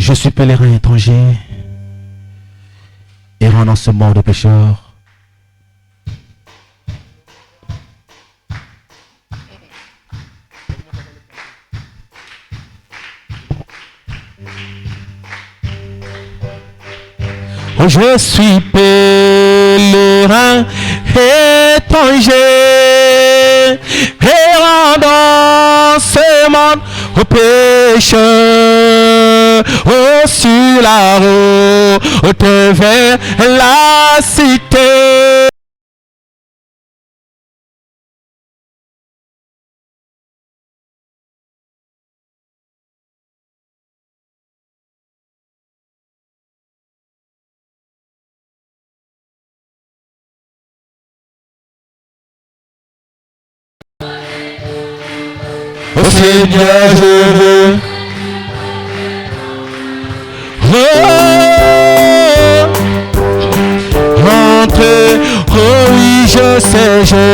Je suis pèlerin étranger, errant dans ce monde de pécheurs. Je suis pèlerin étranger, errant dans ce monde au pécheur, sur la route vers la cité. Oh Seigneur, je veux rentrer. Oh oui, je sais, je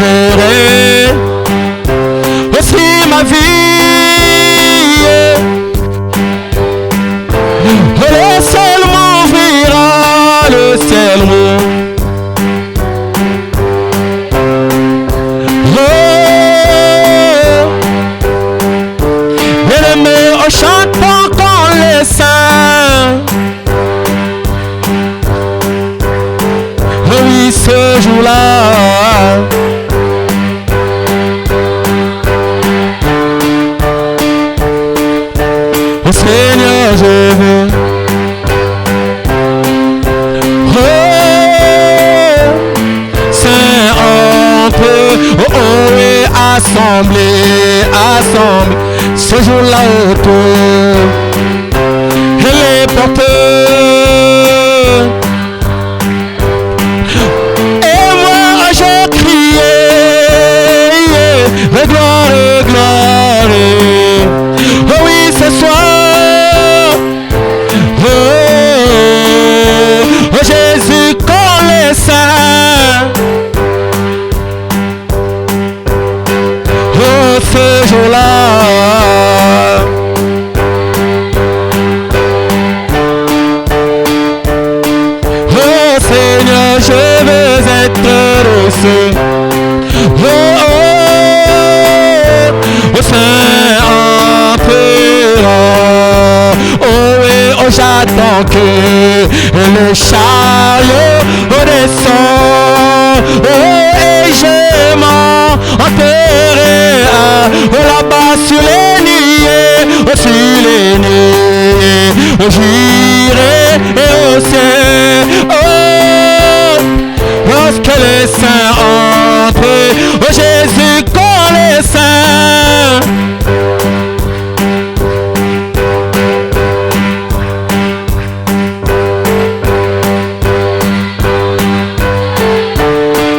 verrai aussi ma vie. Le ciel m'ouvrira, le ciel m'ouvrira. Chantons quand les saints. Oui, ce jour-là. Oh Seigneur, je veux. Oh, Saint, entre. Oh, oh, et assemblée. Ce jour-là autour, et les porteurs. Et moi je criais, gloire, gloire. Oh oui, ce soir, oh Jésus, quand les saints, oh ce jour-là. Je veux être reçu. Oh, oh, oh, Saint empereur. Oh, et oh, j'attends que le chariot descend. Oh, et je m'enterrerai là-bas sur les nuées. Oh, sur les nuées. J'irai au ciel. Oh, lorsque les saints entrent, oh Jésus, quand les saints.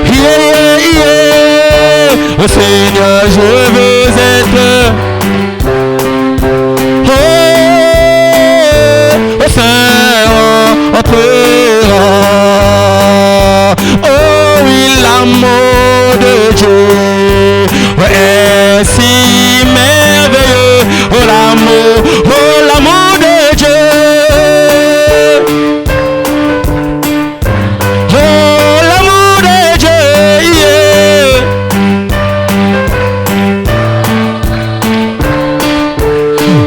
Yeah, yeah, yeah. Oh Seigneur, je veux être. Oh, oh Saint entrera. Oh oui, l'amour de Dieu est si merveilleux. Oh l'amour de Dieu. Oh l'amour de Dieu, yeah.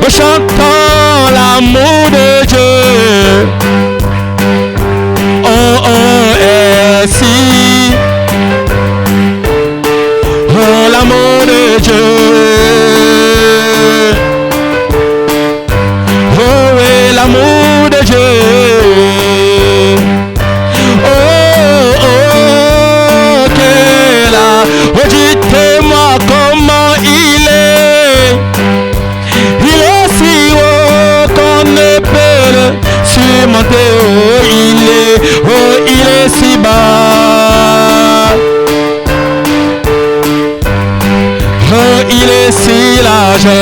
Oh, chantons l'amour de Dieu. Oh, oh, est si. Oh l'amour de Dieu. Oh oui, l'amour de Dieu. Oh, oh, qu'elle a. Oh, dites-moi comment il est. Il est si haut qu'on ne peut le surmonter. Oh, il est si bas. Oh, il est si large.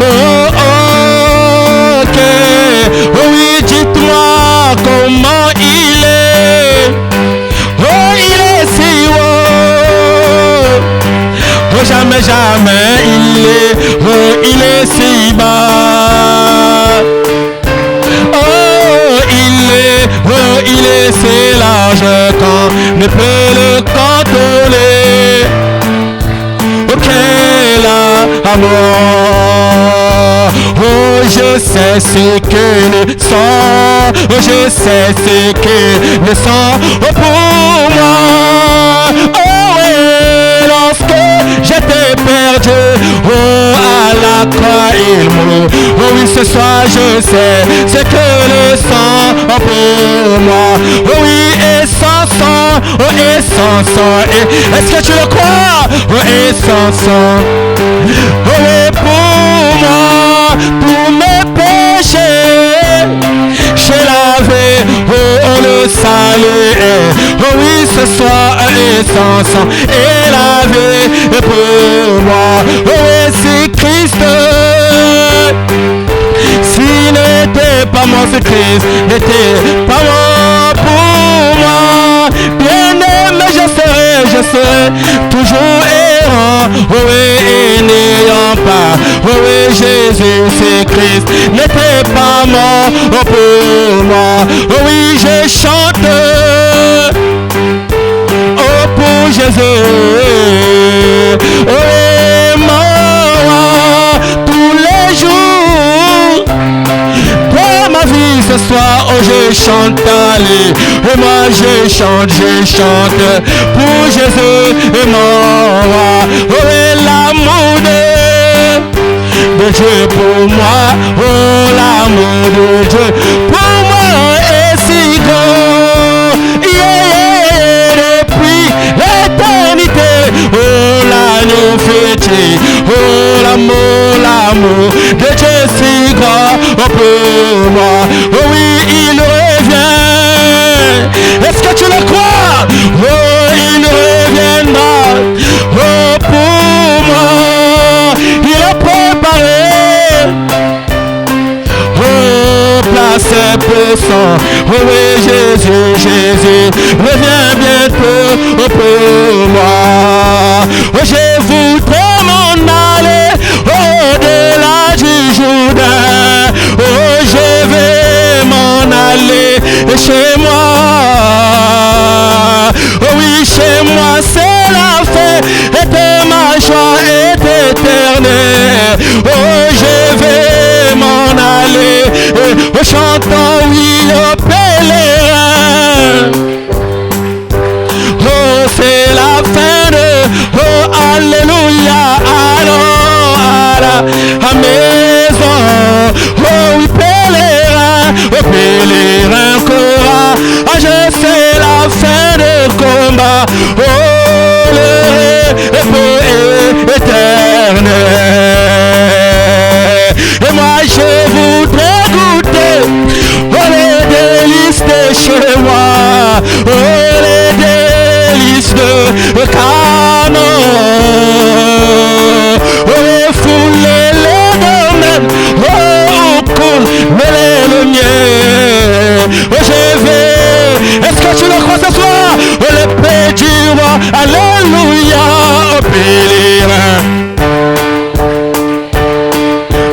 Oh, oh, ok. Oh oui, dites-moi comment il est. Oh, il est si haut. Oh, oh jamais, jamais, il est si bas. Oh, il est si large qu'on ne peut le contrôler. Oh, quel amour. Oh, je sais ce que le sang, oh, je sais ce que le sang, oh, pour moi. Oh, et lorsque j'étais perdu, oh, à la croix il mourut. Oh oui, ce soir je sais ce que le sang, oh, pour moi. Oh oui, et sans sang, oh, et sans sang, est-ce que tu le crois? Oh, et sans sang, oh, et pour moi, pour mes péchés, j'ai lavé, oh, le salut, oh oui, ce soir, et sans sang, et lavé pour moi, oh, et si Christ, s'il n'était pas moi, ce Christ n'était pas moi pour moi, bien aimé, je serai toujours errant, oh oui, et n'ayant pas, oh oui, Jésus, c'est Christ, n'était pas mort, oh, pour moi, oh oui, je chante, oh, pour Jésus, oh, et moi, tous les jours de ma vie ce soir, oh, je chante, allez, et moi je chante pour Jésus et moi, oh, et l'amour de Dieu pour moi, oh, l'amour de Dieu pour moi est si grand, depuis l'éternité, oh, l'agneau fêté, oh, l'amour de Dieu si grand, oh, pour moi, oh oui, il revient, est-ce que tu le crois? Oh, il reviendra, oh, pour moi, il a préparé, oh, place pour son, oh oui, Jésus, reviens bientôt, oh, pour moi, oh, je voudrais m'en aller, au-delà du Jourdain, oh, je vais m'en aller chez moi, oh oui, chez moi c'est la fête, et ma joie est éternelle, oh, je vais m'en aller, oh, chantant, oui, au pèlerin, oh, c'est la fin de, oh, alléluia, allons à la maison, oh oui, pèlerin, oh, pèlerin, courage, c'est la fin de combat, oh, le repos éternel, et moi je voudrais goûter, oh, les délices de chez moi, oh, les délices de Canaan, oh, les foules, les domaines, oh, cool, mais le mien, oh, je vais, est-ce que tu le crois ce soir? Oh, le paix du roi, alléluia, oh, pèlerin,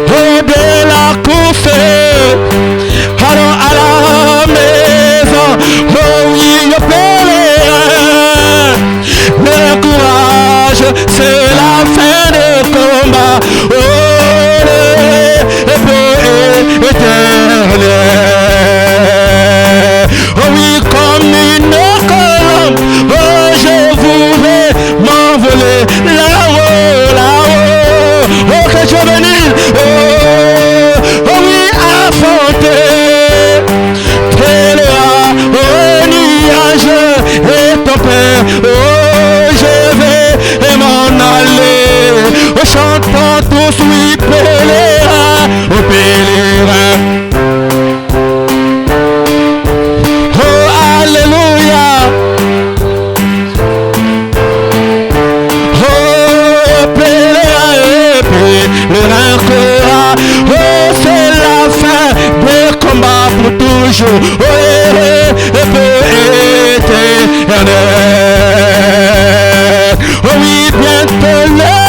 oh, de la course, allons à la maison, oh oui, oh, pèlerin, mais courage, c'est la fin de combat, oh, le paix éternel, oh oui, comme une colombe, oh, je voudrais m'envoler là-haut, là-haut, oh, que je bénisse, oh, oh oui, affronter, t'élèves, oh, nuage, et ton père, oh, je vais m'en aller, oh, chantons tous, oui, pèlerin, oh, pèlerin, oh, alléluia, oh, pèlerin, courage, oh, c'est la fin des combats pour toujours, oh, et éternel, oh oui, bientôt le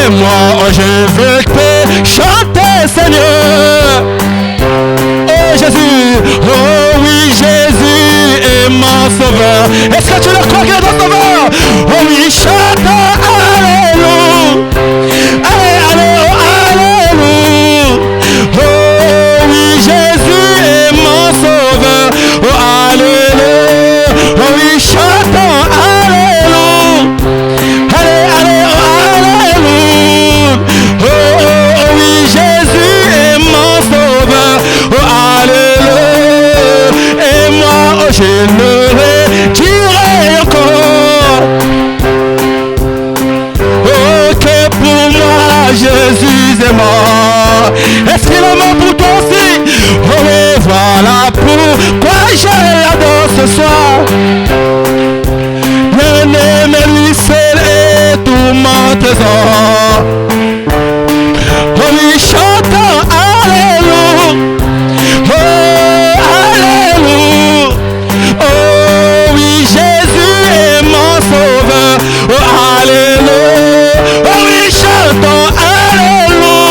et moi, oh, je veux chanter, Seigneur. Oh Jésus, oh oui, Jésus est mon sauveur. Est-ce que tu le crois qu'il est ton sauveur? Oh oui, chante, alléluia. Alléluia. Oh oui, Jésus est mon sauveur. Oh alléluia. Oh oui, chantons, alléluia. Alléluia. Oh oui, Jésus est mon sauveur. Oh alléluia. Et moi, oh, je le dirai encore. Oh, que pour moi, Jésus est mort. Est-ce qu'il est mort pour toi aussi? Oh, mais voilà pourquoi je l'adore ce soir. Bien-aimé, lui seul est tout mon trésor. Oh, lui chantant, alléluia. Oh, alléluia. Oh, oui, Jésus est mon sauveur. Oh, alléluia. Oh, oui, chantons, alléluia.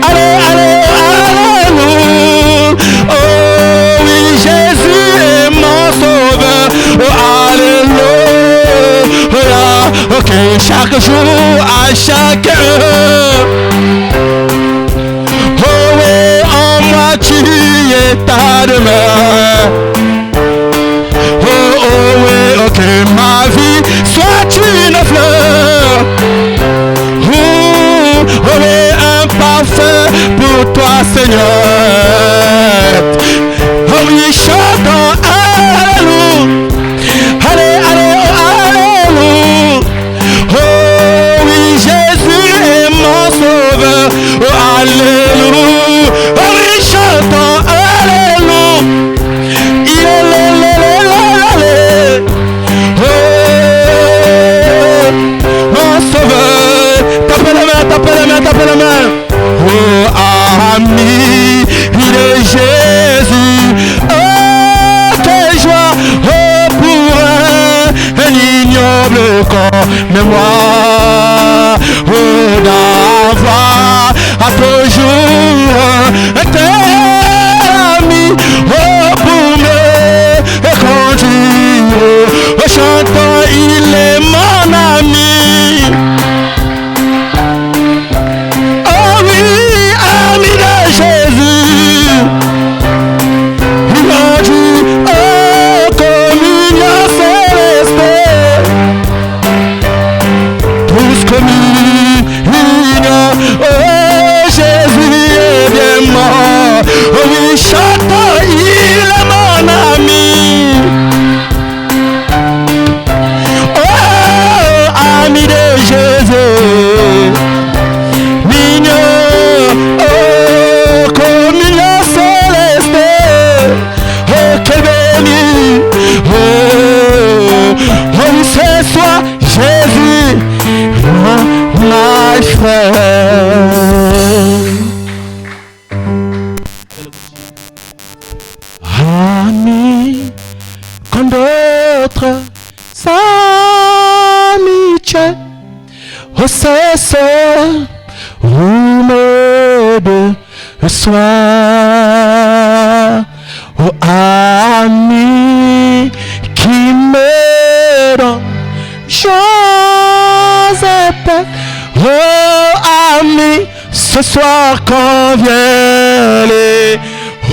Alléluia. Oh, oui, Jésus est mon sauveur. Oh, alléluia. Ok, chaque jour, à chaque heure. Oh, oui, en moi tu es ta demeure. Oh, oh, oui, ok, ma vie soit une fleur. Oh, oui, un parfum pour toi, Seigneur. Oh, oui, chantons, alléluia. Alléluia. Oh, oui, Jésus est mon sauveur. Oh, alléluia. Oh, oui, chantons, alléluia. Il est mon sauveur. Tapez la main, tapez la main, tapez la main. Oh, ami, il est Jésus. Oh, quelle joie. Oh, pour un ignoble corps. Mais moi, oh, d'avoir à toujours un tel ami. Oh, pour me conduire. Oh, chantant, il est mon ami. Oh oui, ami de Jésus. Il m'a dit, oh, communion céleste. Tous communion, oh, Jésus est bien mort. Oh oui, chantons, il est mon ami. Oh, ami de Jésus. Mignon, oh, communion céleste. Oh, quel béni. Oh, oh, ce soir, Jésus, my friend. Ami, comme d'autres amitiés, oh, c'est ça, de soir. Oh, ami qui me donne Joseph. Oh, ami, ce soir quand vient les.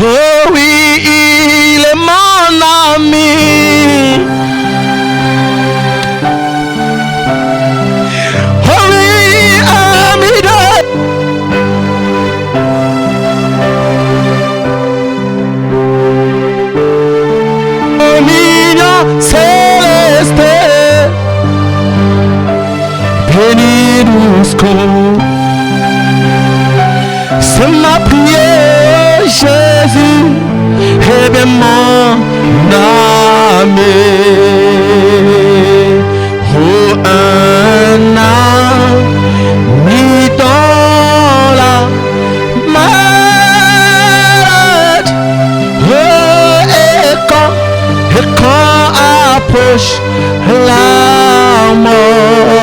Oh oui, il est mon ami. Oh oui, ami de. Oh, mignon céleste. Béni douce. C'est ma prière, Jésus, et bien mon ami. Oh, un ami dans la malade. Oh, et quand approche la mort.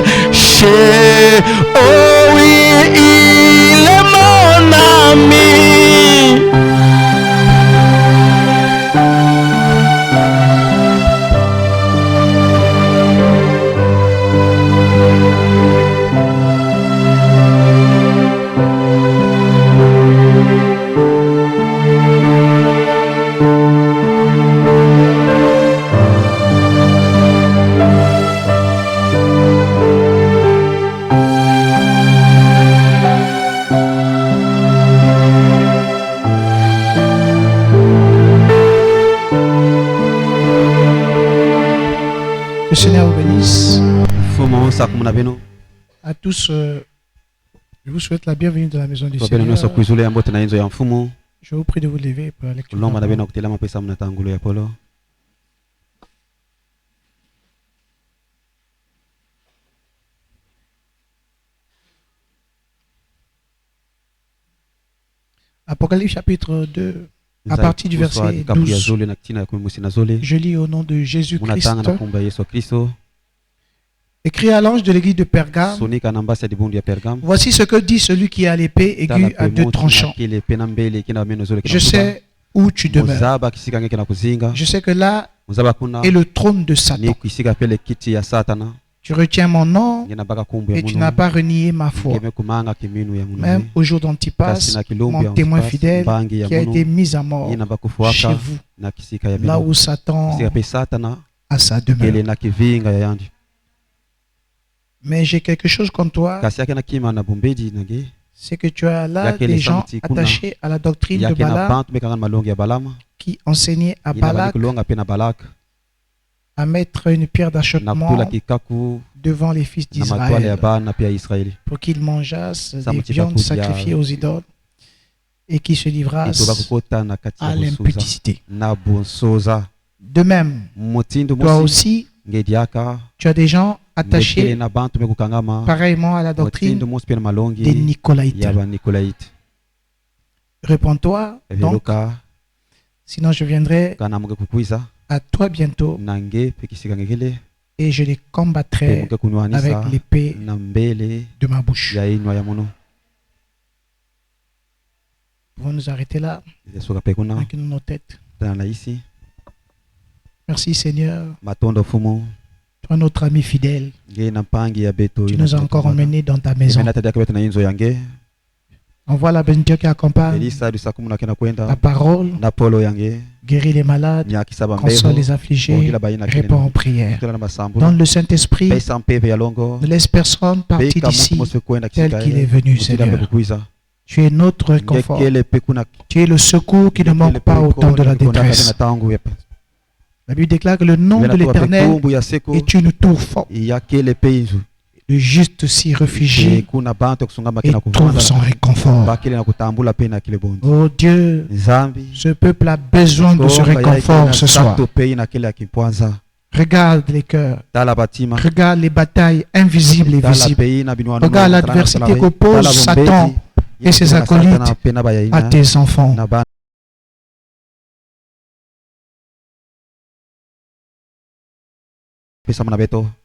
caché. Oh oui, il est mon ami. Le Seigneur vous bénisse. À À tous, je vous souhaite la bienvenue dans la maison du Seigneur. Seigneur. Je vous prie de vous lever pour la lecture. Apocalypse chapitre 2, à partir du verset 12. Je lis au nom de Jésus-Christ. Écrit à l'ange de l'église de Pergame. Voici ce que dit celui qui a l'épée aiguë à deux tranchants. Je sais où tu demeures. Je sais que là est le trône de Satan. Tu retiens mon nom et tu n'as pas renié ma foi. Même au jour d'Antipas, mon témoin fidèle qui a été mis à mort chez vous, là où Satan a sa demeure. Mais j'ai quelque chose contre toi, c'est que tu as là des gens attachés à la doctrine de Balaam qui enseignaient à Balak à mettre une pierre d'achoppement devant les fils d'Israël pour qu'ils mangeassent des viandes sacrifiées aux idoles et qu'ils se livrassent à l'impudicité. De même, toi aussi, tu as des gens attachés pareillement à la doctrine des Nicolaïtes. Réponds-toi donc, sinon je viendrai à toi bientôt et je les combattrai avec l'épée de ma bouche. Pouvons nous arrêter là avec nos têtes. Merci Seigneur. Toi notre ami fidèle, tu nous as encore emmenés dans ta maison. Envoie la bénédiction qui accompagne la parole, guéris les malades, console les affligés, réponds aux prières. Donne le Saint-Esprit, ne laisse personne partir d'ici tel qu'il est venu, Seigneur. Tu es notre réconfort. Tu es le secours qui ne manque pas au temps de la détresse. La Bible déclare que le nom de l'Éternel est une tour forte. Le juste s'y réfugie et trouve son réconfort. Oh Dieu, ce peuple a besoin de ce réconfort ce soir. Regarde les cœurs, regarde les batailles invisibles et visibles. Regarde l'adversité qu'oppose Satan et ses acolytes à tes enfants.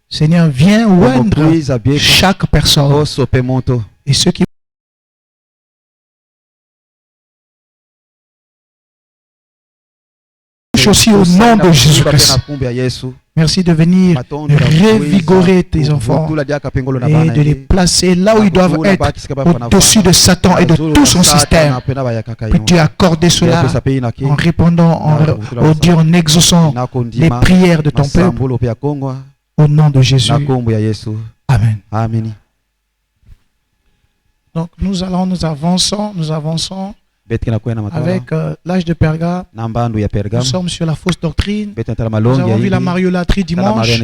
Seigneur, viens oindre chaque personne et ceux qui aussi au nom de Jésus-Christ. Merci de venir revigorer tes enfants et de les placer là où ils doivent être, au-dessus de Satan et de tout son système. Que tu as accordé cela en répondant, au Dieu, en exaucant les prières de ton peuple. Au nom de Jésus. Amen. Donc nous avançons avec l'âge de Perga. Nous sommes sur la fausse doctrine. Nous avons vu la mariolatrie dimanche,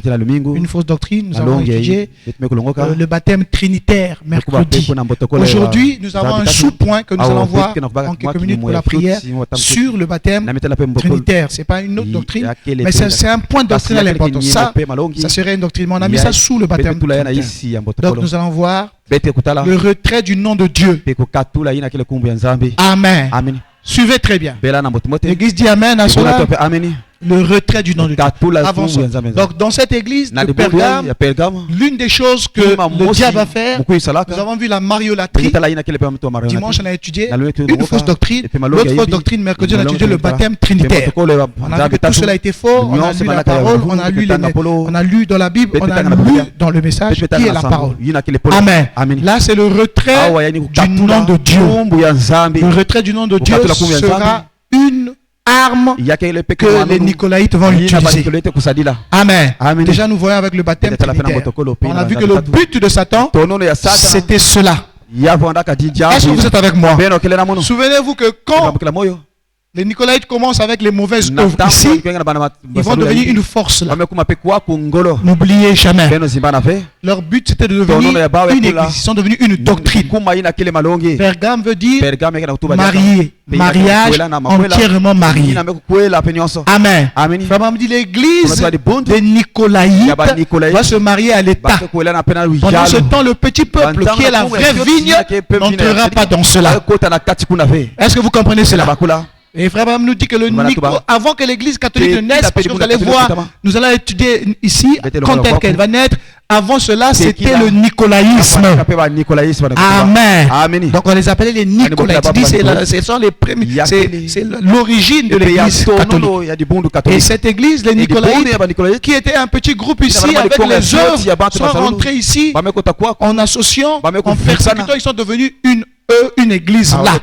une fausse doctrine. Nous avons étudié le baptême trinitaire mercredi. Aujourd'hui, nous avons un sous-point que nous allons voir en quelques minutes pour la prière sur le baptême trinitaire. Ce n'est pas une autre doctrine, mais c'est un point doctrinal important. Ça serait une doctrine. On a mis ça sous le baptême trinitaire. Donc nous allons voir le retrait du nom de Dieu. Amen. Suivez très bien. L'église dit Amen à cela. Le retrait du nom de Dieu. Avançons. Donc dans cette église de Pergame, l'une des choses que le diable va faire, nous avons vu la mariolatrie. Dimanche on a étudié une fausse doctrine. L'autre fausse doctrine, mercredi on a étudié le baptême trinitaire. On a vu que tout cela était faux. On a lu la parole, on a lu dans la Bible, on a lu dans le message qui est la parole. Amen. Là c'est le retrait du nom de Dieu. Le retrait du nom de Dieu sera une arme que les Nicolaïtes vont utiliser. Amen. Déjà nous voyons avec le baptême trinitaire. On a vu que le but de Satan c'était cela. Est-ce que vous êtes avec moi? Souvenez-vous que quand les Nicolaïtes commencent avec les mauvaises œuvres ici, ils vont devenir une force là. N'oubliez jamais. Leur but c'était de devenir une église. Ils sont devenus une doctrine. Pergame veut dire marié, mariage entièrement marié. Amen. Frère dit l'église des Nicolaïtes va se marier à l'État. Pendant ce temps, le petit peuple qui est la vraie vigne n'entrera pas dans cela. Est-ce que vous comprenez cela? Et frère Abraham nous dit que le Nico, avant que l'église catholique ne naisse, parce que vous allez voir, nous allons étudier ici quand elle va naître. Avant cela, c'était le nicolaïsme. Amen. Donc on les appelait les Nicolaïtes. Ce sont les premiers, c'est l'origine de l'église catholique. Et cette église, les Nicolaïtes, qui était un petit groupe ici avec les œuvres, sont rentrés ici en associant, en persécutant, ils sont devenus une église là.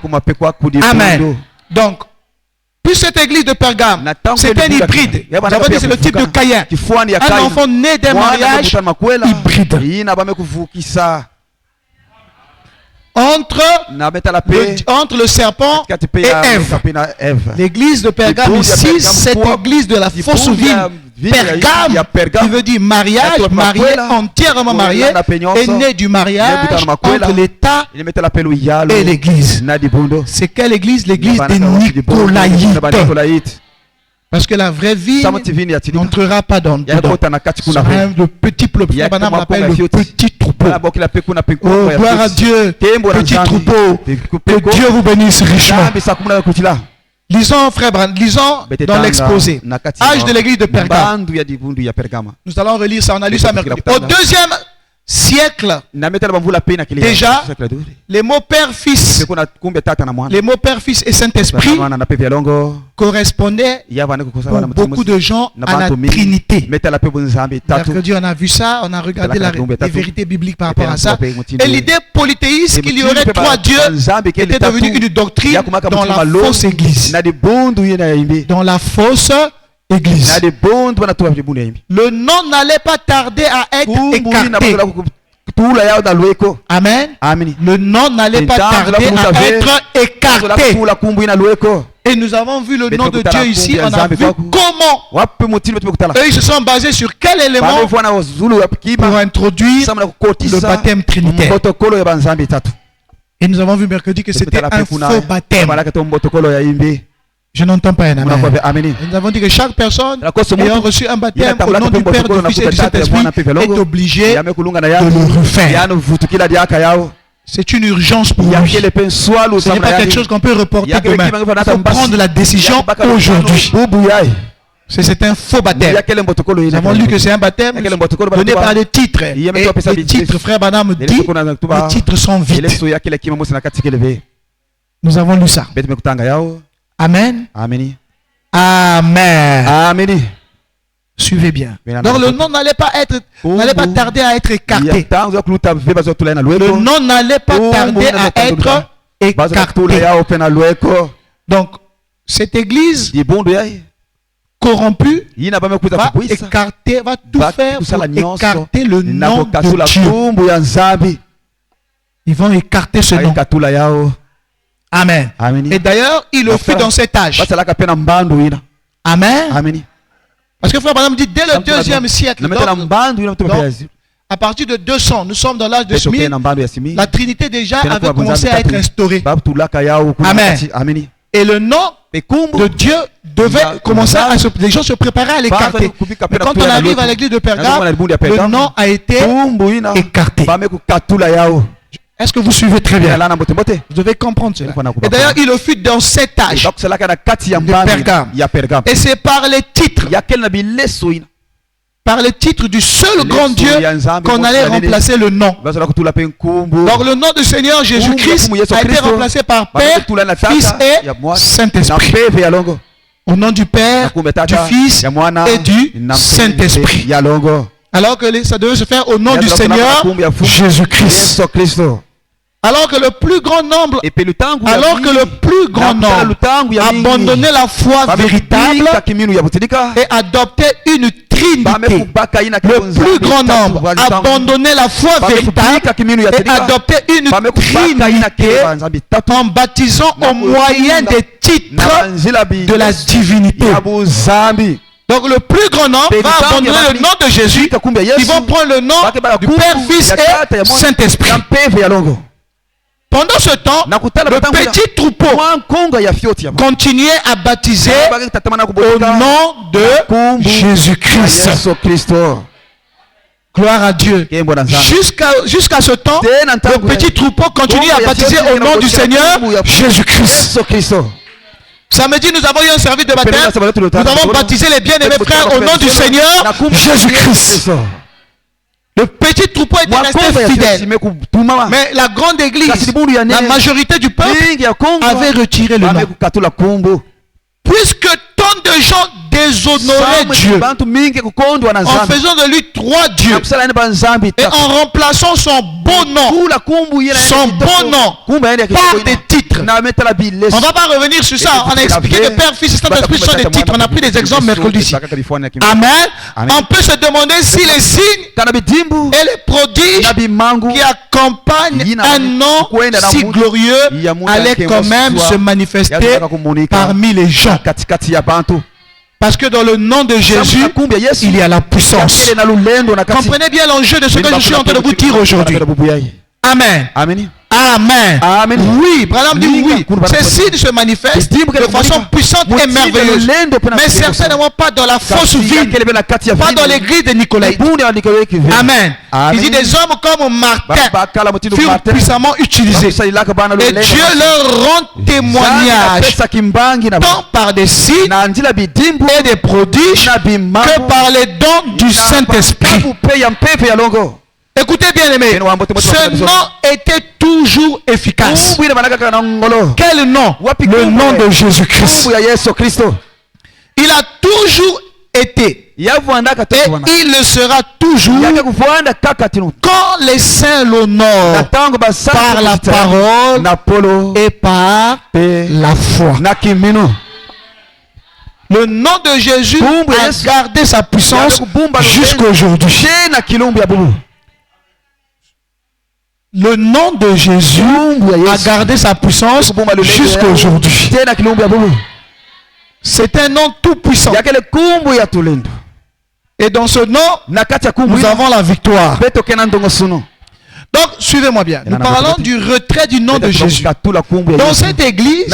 Amen. Donc, puis cette église de Pergame, c'est un hybride. Vous avez dit c'est le type de Caïn. Un enfant né d'un mariage hybride. Entre le serpent et Ève. L'église de Pergame ici, cette église de la fausse ville. Pergame, qui veut dire mariage, marié, entièrement marié, est né du mariage entre l'État et l'église. C'est quelle église? L'église des Nicolaïtes. Parce que la vraie vie n'entrera pas dans le petit troupeau. On appelle le petit troupeau. Oh, gloire à Dieu, petit troupeau. Que Dieu vous bénisse richement. Lisons, frère Brand, lisons dans l'exposé. Âge de l'église de Pergame. Nous allons relire ça, on a lu ça mercredi. Au 2e siècle, déjà, les mots Père, Fils, et Saint-Esprit correspondaient pour beaucoup de gens à la Trinité. Mercredi, on a vu ça, on a regardé les vérités bibliques par rapport à ça. Et l'idée polythéiste qu'il y aurait 3 dieux était devenue une doctrine dans la fausse église. Dans la fausse église. Le nom n'allait pas tarder à être écarté. Amen. Le nom n'allait pas tarder à être écarté. Et nous avons vu le nom de Dieu ici. On a vu comment eux ils se sont basés sur quel élément pour introduire le baptême trinitaire. Et nous avons vu mercredi que c'était un faux baptême. Je n'entends pas un amen. Nous avons dit que chaque personne ayant reçu un baptême au nom du Père, du Fils et du Saint-Esprit est obligé de le refaire. C'est une urgence pour nous. Ce n'est pas quelque chose qu'on peut reporter demain. Il faut prendre la décision aujourd'hui. C'est un faux baptême. Nous avons lu que c'est un baptême donné par des titres. Et les titres, frère Branham dit, les titres sont vides. Nous avons lu ça. Amen. Amen. Amen. Suivez bien. Donc le nom n'allait pas tarder à être écarté. Le nom n'allait pas tarder à être écarté. Donc cette église corrompue va tout faire pour écarter le nom de Dieu. Ils vont écarter ce nom. Amen. Et d'ailleurs, il le fait dans cet âge. Amen. Parce que frère Branham dit dès le 2e siècle, donc, à partir de 200, nous sommes dans l'âge de Smith, la Trinité déjà avait commencé à être instaurée. Amen. Et le nom de Dieu devait commencer à les gens se préparaient à l'écarter. Mais quand on arrive à l'église de Pergame, le nom a été écarté. Est-ce que vous suivez très bien? Vous devez comprendre cela. Et d'ailleurs, il le fut dans cet âge de Pergame. Et c'est par les titres. Par le titre du seul grand Dieu qu'on allait remplacer le nom. Donc le nom du Seigneur Jésus-Christ a été remplacé par Père, Fils et Saint-Esprit. Au nom du Père, du Fils et du Saint-Esprit. Alors que ça devait se faire au nom du Seigneur Jésus-Christ. Alors que le plus grand nombre abandonnait la foi véritable et adoptait une trinité. Le plus grand nombre abandonnait la foi véritable et adoptait une trinité en baptisant au moyen des titres de la divinité. Donc le plus grand nombre va abandonner le nom de Jésus. Ils vont prendre le nom du Père, Fils et Saint-Esprit. Pendant ce temps, le petit troupeau continuait à baptiser au nom de Jésus-Christ. Gloire à Dieu. Jusqu'à ce temps, le petit troupeau continue à baptiser au nom du Seigneur Jésus-Christ. Samedi, nous avons eu un service de baptême. Nous avons baptisé les bien-aimés frères au nom du Seigneur Jésus-Christ. Le petit troupeau était resté fidèle. Mais la grande église, la majorité du peuple avait retiré le nom. Puisque tant de gens déshonoraient Dieu en faisant de lui trois dieux et en remplaçant son beau nom par des titres. On ne va pas revenir sur ça. On a expliqué que Père, Fils et Saint-Esprit sont des titres. On a pris des exemples mercredi ici. Amen. On peut se demander si les signes et les prodiges qui accompagnent un nom si glorieux allaient quand même se manifester parmi les gens. Parce que dans le nom de Jésus, il y a la puissance. Comprenez bien l'enjeu de ce que je suis en train de vous dire aujourd'hui. Amen. Amen. Amen. Oui, Branham dit oui. Ces signes se manifestent de façon puissante et merveilleuse. Mais certainement pas dans la fausse vie, pas dans l'église de Nicolas. Amen. Il dit des hommes comme Martin furent puissamment utilisés. Et Dieu leur rend témoignage tant par des signes et des prodiges que par les dons du Saint-Esprit. Écoutez bien aimés, ce nom était toujours efficace. Quel nom? Le nom de Jésus-Christ. Il a toujours été et il le sera toujours quand les saints l'honorent par la parole et par la foi. Le nom de Jésus a gardé sa puissance jusqu'à aujourd'hui. Le nom de Jésus a gardé sa puissance jusqu'à aujourd'hui. C'est un nom tout puissant. Et dans ce nom, nous avons la victoire. Donc, suivez-moi bien. Nous parlons du retrait du nom de Jésus. Dans cette église,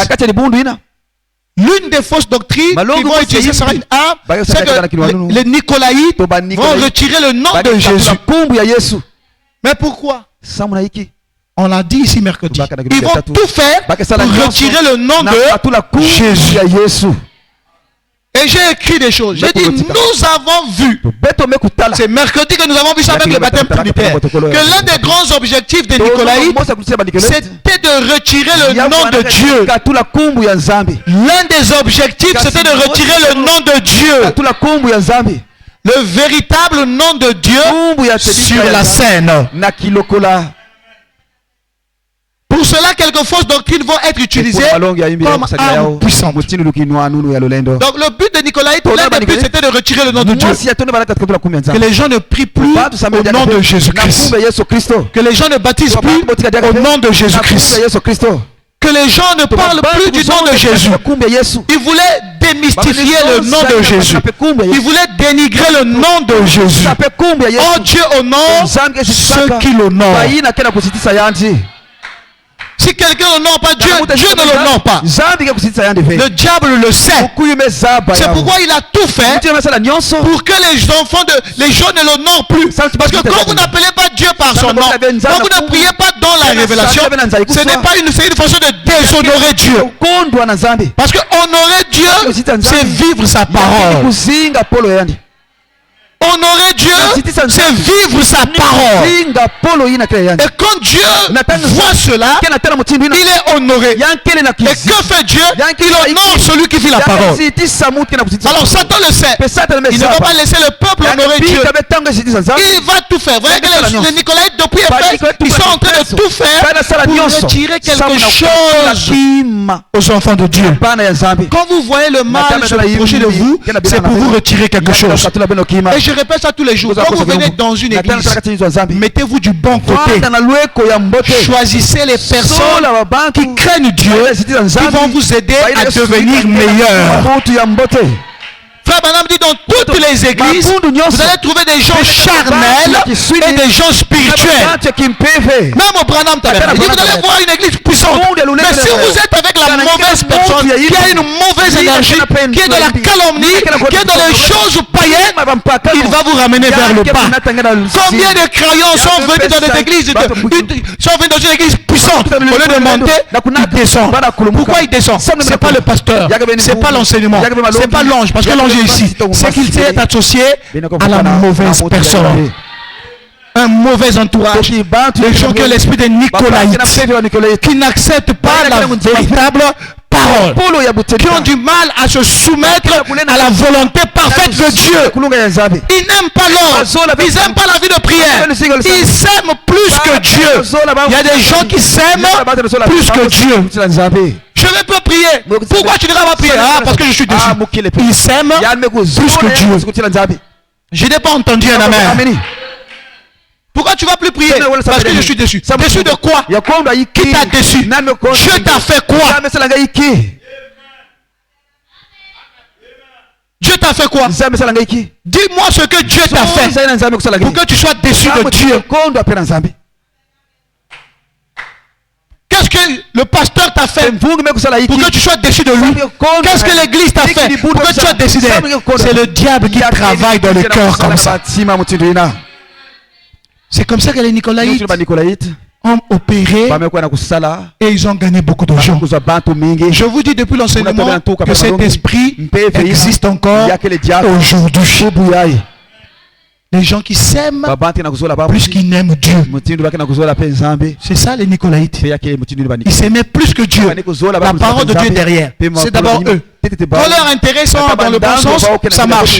l'une des fausses doctrines qui vont utiliser sera une arme, c'est que les Nicolaïtes vont retirer le nom de Jésus. Mais pourquoi? On l'a dit ici mercredi. Ils vont tout faire pour retirer le nom de Jésus. Et j'ai écrit des choses. J'ai dit, nous avons vu. C'est mercredi que nous avons vu ça avec le baptême trinitaire. Que l'un des grands objectifs des Nicolaïtes, c'était de retirer le nom de Dieu. L'un des objectifs, c'était de retirer le nom de Dieu. Le véritable nom de Dieu sur la scène. Pour cela, quelques fausses doctrines vont être utilisées comme armes puissantes. Donc le but de Nicolaïte, l'un des buts, c'était de retirer le nom de Dieu. Que les gens ne prient plus au nom de Jésus-Christ. Que les gens ne baptisent plus au nom de Jésus-Christ. Que les gens ne parlent plus du nom de Jésus. Ils voulaient démystifier le nom de Jésus. Ils voulaient dénigrer le nom de Jésus. Oh Dieu honore ceux qui l'honorent. Si quelqu'un n'honore pas Dieu, Dieu ne l'honore pas. Le diable le sait. C'est pourquoi il a tout fait pour que les gens ne l'honorent plus. Parce que quand vous n'appelez pas Dieu par son nom. Donc vous ne priez pas dans la révélation. Ce n'est pas une façon de déshonorer Dieu. Parce que honorer Dieu, c'est vivre sa parole. Honorer Dieu, c'est vivre sa parole. Et quand Dieu voit cela, il est honoré. Et que fait Dieu? Il honore celui qui vit la parole. Alors Satan le sait. Il ne va pas laisser le peuple honorer Dieu. Il va tout faire. Vous voyez que les Nicolaïtes, depuis Éphèse, ils sont en train de tout faire pour retirer quelque chose aux enfants de Dieu. Quand vous voyez le mal se rapprocher de vous, c'est pour vous retirer quelque chose. Et je répète ça tous les jours. Quand vous venez dans une église, mettez-vous du bon côté. Choisissez les personnes qui craignent Dieu, qui vont vous aider à devenir meilleurs. Frère Branham dit dans toutes les églises, vous allez trouver des gens charnels et des gens spirituels. Même au Branham Tabernacle, vous allez voir une église puissante. Mais si vous êtes avec la mauvaise personne, qui a une mauvaise énergie, qui est dans la calomnie, qui est dans les choses païennes, il va vous ramener vers le bas. Combien de croyants sont venus dans des églises, sont venus dans une église puissante, au lieu de monter, ils descendent. Pourquoi ils descendent? C'est pas le pasteur, c'est pas l'enseignement, c'est pas l'ange, parce que l'ange ici, c'est qu'il s'est associé à la mauvaise personne, un mauvais entourage, les gens qui ont l'esprit de Nicolaïtes, qui n'acceptent pas la véritable parole, qui ont du mal à se soumettre à la volonté parfaite de Dieu. Ils n'aiment pas l'ordre, ils n'aiment pas la vie de prière, ils s'aiment plus que Dieu. Il y a des gens qui s'aiment plus que Dieu. Je ne peux prier. Pourquoi tu ne vas pas prier? Ah, parce que je suis déçu. Ils s'aiment plus que Dieu. Je n'ai pas entendu un amen. Pourquoi tu ne vas plus prier? Parce que je suis déçu. Déçu de quoi? Qui t'a déçu? Dieu t'a fait quoi? Dieu t'a fait quoi? Dis-moi ce que Dieu t'a fait pour que tu sois déçu de Dieu. Qu'est-ce que le pasteur t'a fait pour que tu sois déçu de lui? Qu'est-ce que l'église t'a fait pour que tu sois décidé? C'est le diable qui travaille dans le cœur comme ça. C'est comme ça que les Nicolaïtes ont opéré et ils ont gagné beaucoup de gens. Je vous dis depuis l'enseignement que cet esprit existe encore aujourd'hui. Les gens qui s'aiment plus qu'ils n'aiment Dieu. C'est ça les Nicolaïtes. Ils s'aimaient plus que Dieu. La parole de Dieu derrière. C'est d'abord eux. Quand leurs intérêts sont dans le bon sens, ça marche.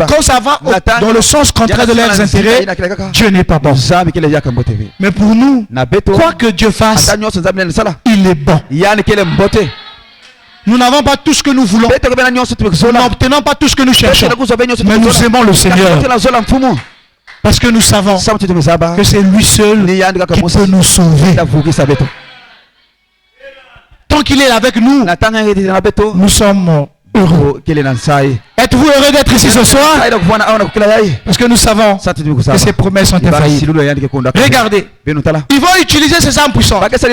Quand ça va dans le sens contraire de leurs intérêts, Dieu n'est pas bon. Mais pour nous, quoi que Dieu fasse, il est bon. Nous n'avons pas tout ce que nous voulons. Nous n'obtenons pas tout ce que nous cherchons. Mais nous aimons le Seigneur. Parce que nous savons que c'est lui seul qui peut nous sauver. Tant qu'il est avec nous, nous sommes heureux. Êtes-vous heureux d'être ici ce soir? Parce que nous savons que ces promesses sont infaillibles. Regardez, ils vont utiliser ces armes puissantes. Qu'est-ce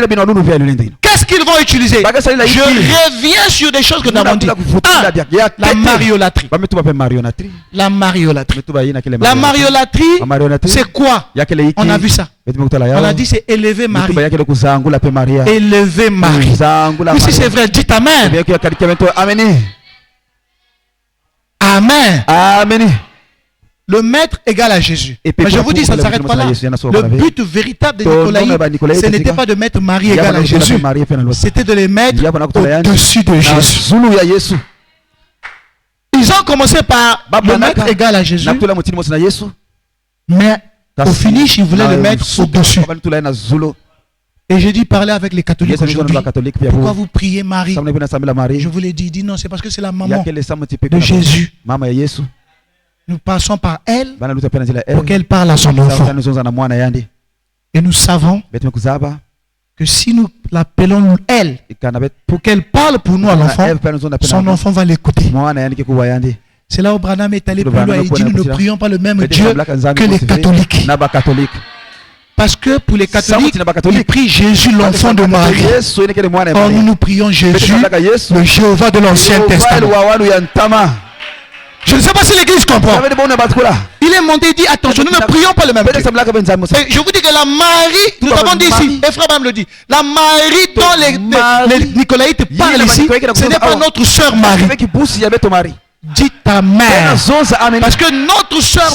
qu'ils vont utiliser? Je reviens sur des choses que nous avons dit. La mariolatrie. La mariolatrie. La mariolatrie, c'est quoi? On a vu ça. On a dit c'est élever Marie. Élever Marie. Mais si c'est vrai, dites Amen. Amen. Amen. Le maître égale à Jésus. Mais je vous dis, ça ne s'arrête pas là. Le but véritable de Nicolaï, ce n'était pas de mettre Marie égale à Jésus. C'était de les mettre au-dessus de Jésus. Ils ont commencé par le mettre égal à Jésus. Mais au finish, ils voulaient le mettre au-dessus. Et j'ai dit parler avec les catholiques aujourd'hui. Pourquoi vous priez Marie? Je vous l'ai dit, non, c'est parce que c'est la maman de Jésus. Nous passons par elle pour qu'elle parle à son enfant. Et nous savons que si nous l'appelons elle pour qu'elle parle pour nous à l'enfant, son enfant va l'écouter. C'est là où Branham est allé plus loin et dit nous ne prions pas le même Dieu que les catholiques. Parce que pour les catholiques, ils prient Jésus, l'enfant de Marie. Or nous prions Jésus, le Jéhovah de l'Ancien Testament. Je ne sais pas si l'église comprend. Il est monté et dit attention, nous ne prions pas le même Dieu. Et je vous dis que la Marie, nous avons dit ici, et frère me le dit, la Marie dont les Nicolaïtes parlent ici, ce n'est pas notre sœur Marie. Dis ta mère. Parce que notre sœur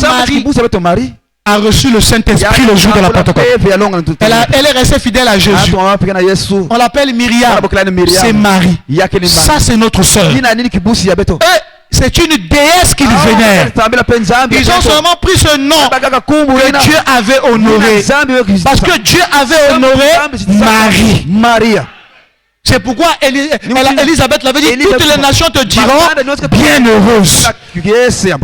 Marie a reçu le Saint-Esprit le jour de la Pentecôte. Elle est restée fidèle à Jésus. On l'appelle Myriam. C'est Marie. Ça, c'est notre sœur. C'est une déesse qu'ils vénèrent. Ils ont seulement pris ce nom que Dieu avait honoré. Parce que Dieu avait honoré Marie. C'est pourquoi Élisabeth l'avait dit, toutes les nations te diront bienheureuse.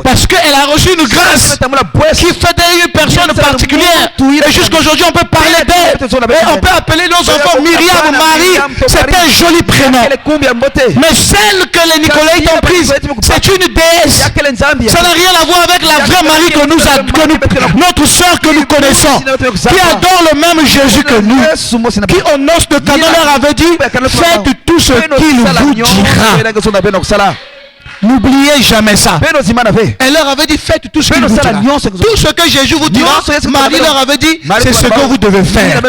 Parce qu'elle a reçu une grâce qui fait d'elle une personne particulière. Et jusqu'aujourd'hui, on peut parler d'elle. Et on peut appeler nos enfants Myriam ou Marie. C'est un joli prénom. Mais celle que les Nicolaïtes ont prise, c'est une déesse. Ça n'a rien à voir avec la vraie Marie que notre soeur que nous connaissons, qui adore le même Jésus que nous, qui au noces de Cana leur avait dit, faites tout ce qu'il vous dira. N'oubliez jamais ça. Elle leur avait dit faites tout ce qu'il vous dira. Tout ce que Jésus vous dira, Marie leur avait dit c'est ce que vous devez faire.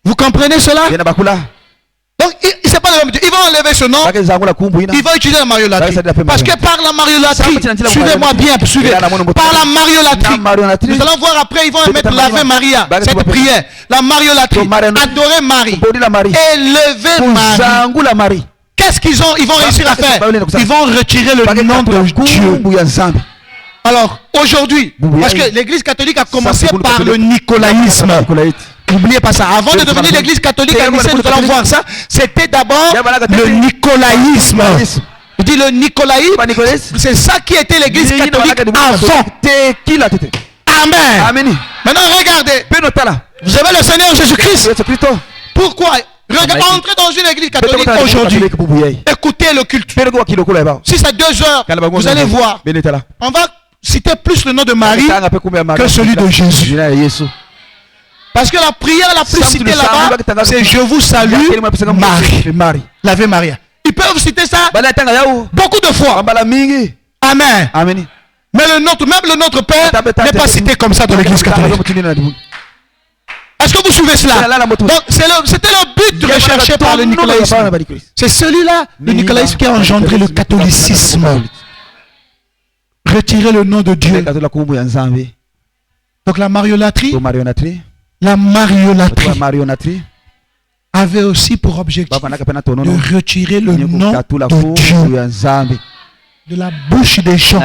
Vous comprenez cela? Donc c'est pas le même Dieu. Ils vont enlever ce nom. Ils vont utiliser la mariolatrie. Parce que par la mariolatrie, suivez-moi bien, suivez. Par la mariolatrie, nous allons voir après, ils vont mettre l'Ave Maria, cette prière. La mariolatrie, adorer Marie, élever Marie. Qu'est-ce qu'ils ont? Ils vont réussir à faire. Ils vont retirer le nom de Dieu. Alors aujourd'hui, parce que l'église catholique a commencé par le nicolaïsme. N'oubliez pas ça. Avant de devenir l'église catholique, nous allons voir ça. C'était d'abord le nicolaïsme. Je dis le nicolaïsme, c'est ça qui était l'église catholique avant. Amen. Maintenant regardez. Vous avez le Seigneur Jésus-Christ. Pourquoi? Entrez dans une église catholique aujourd'hui. Écoutez le culte. Si c'est 2 heures, vous allez voir. On va citer plus le nom de Marie que celui de Jésus. Parce que la prière la plus citée là-bas, c'est je vous salue Marie. L'Ave Maria. Ils peuvent citer ça beaucoup de fois. Amen. Mais même le Notre Père n'est pas cité comme ça dans l'église catholique. Est-ce que vous suivez cela? Donc c'était le but recherché par le nicolaïsme. C'est celui-là, le nicolaïsme, qui a engendré le catholicisme. Retirer le nom de Dieu. Donc la mariolatrie avait aussi pour objectif de retirer le nom de Dieu de la bouche des gens.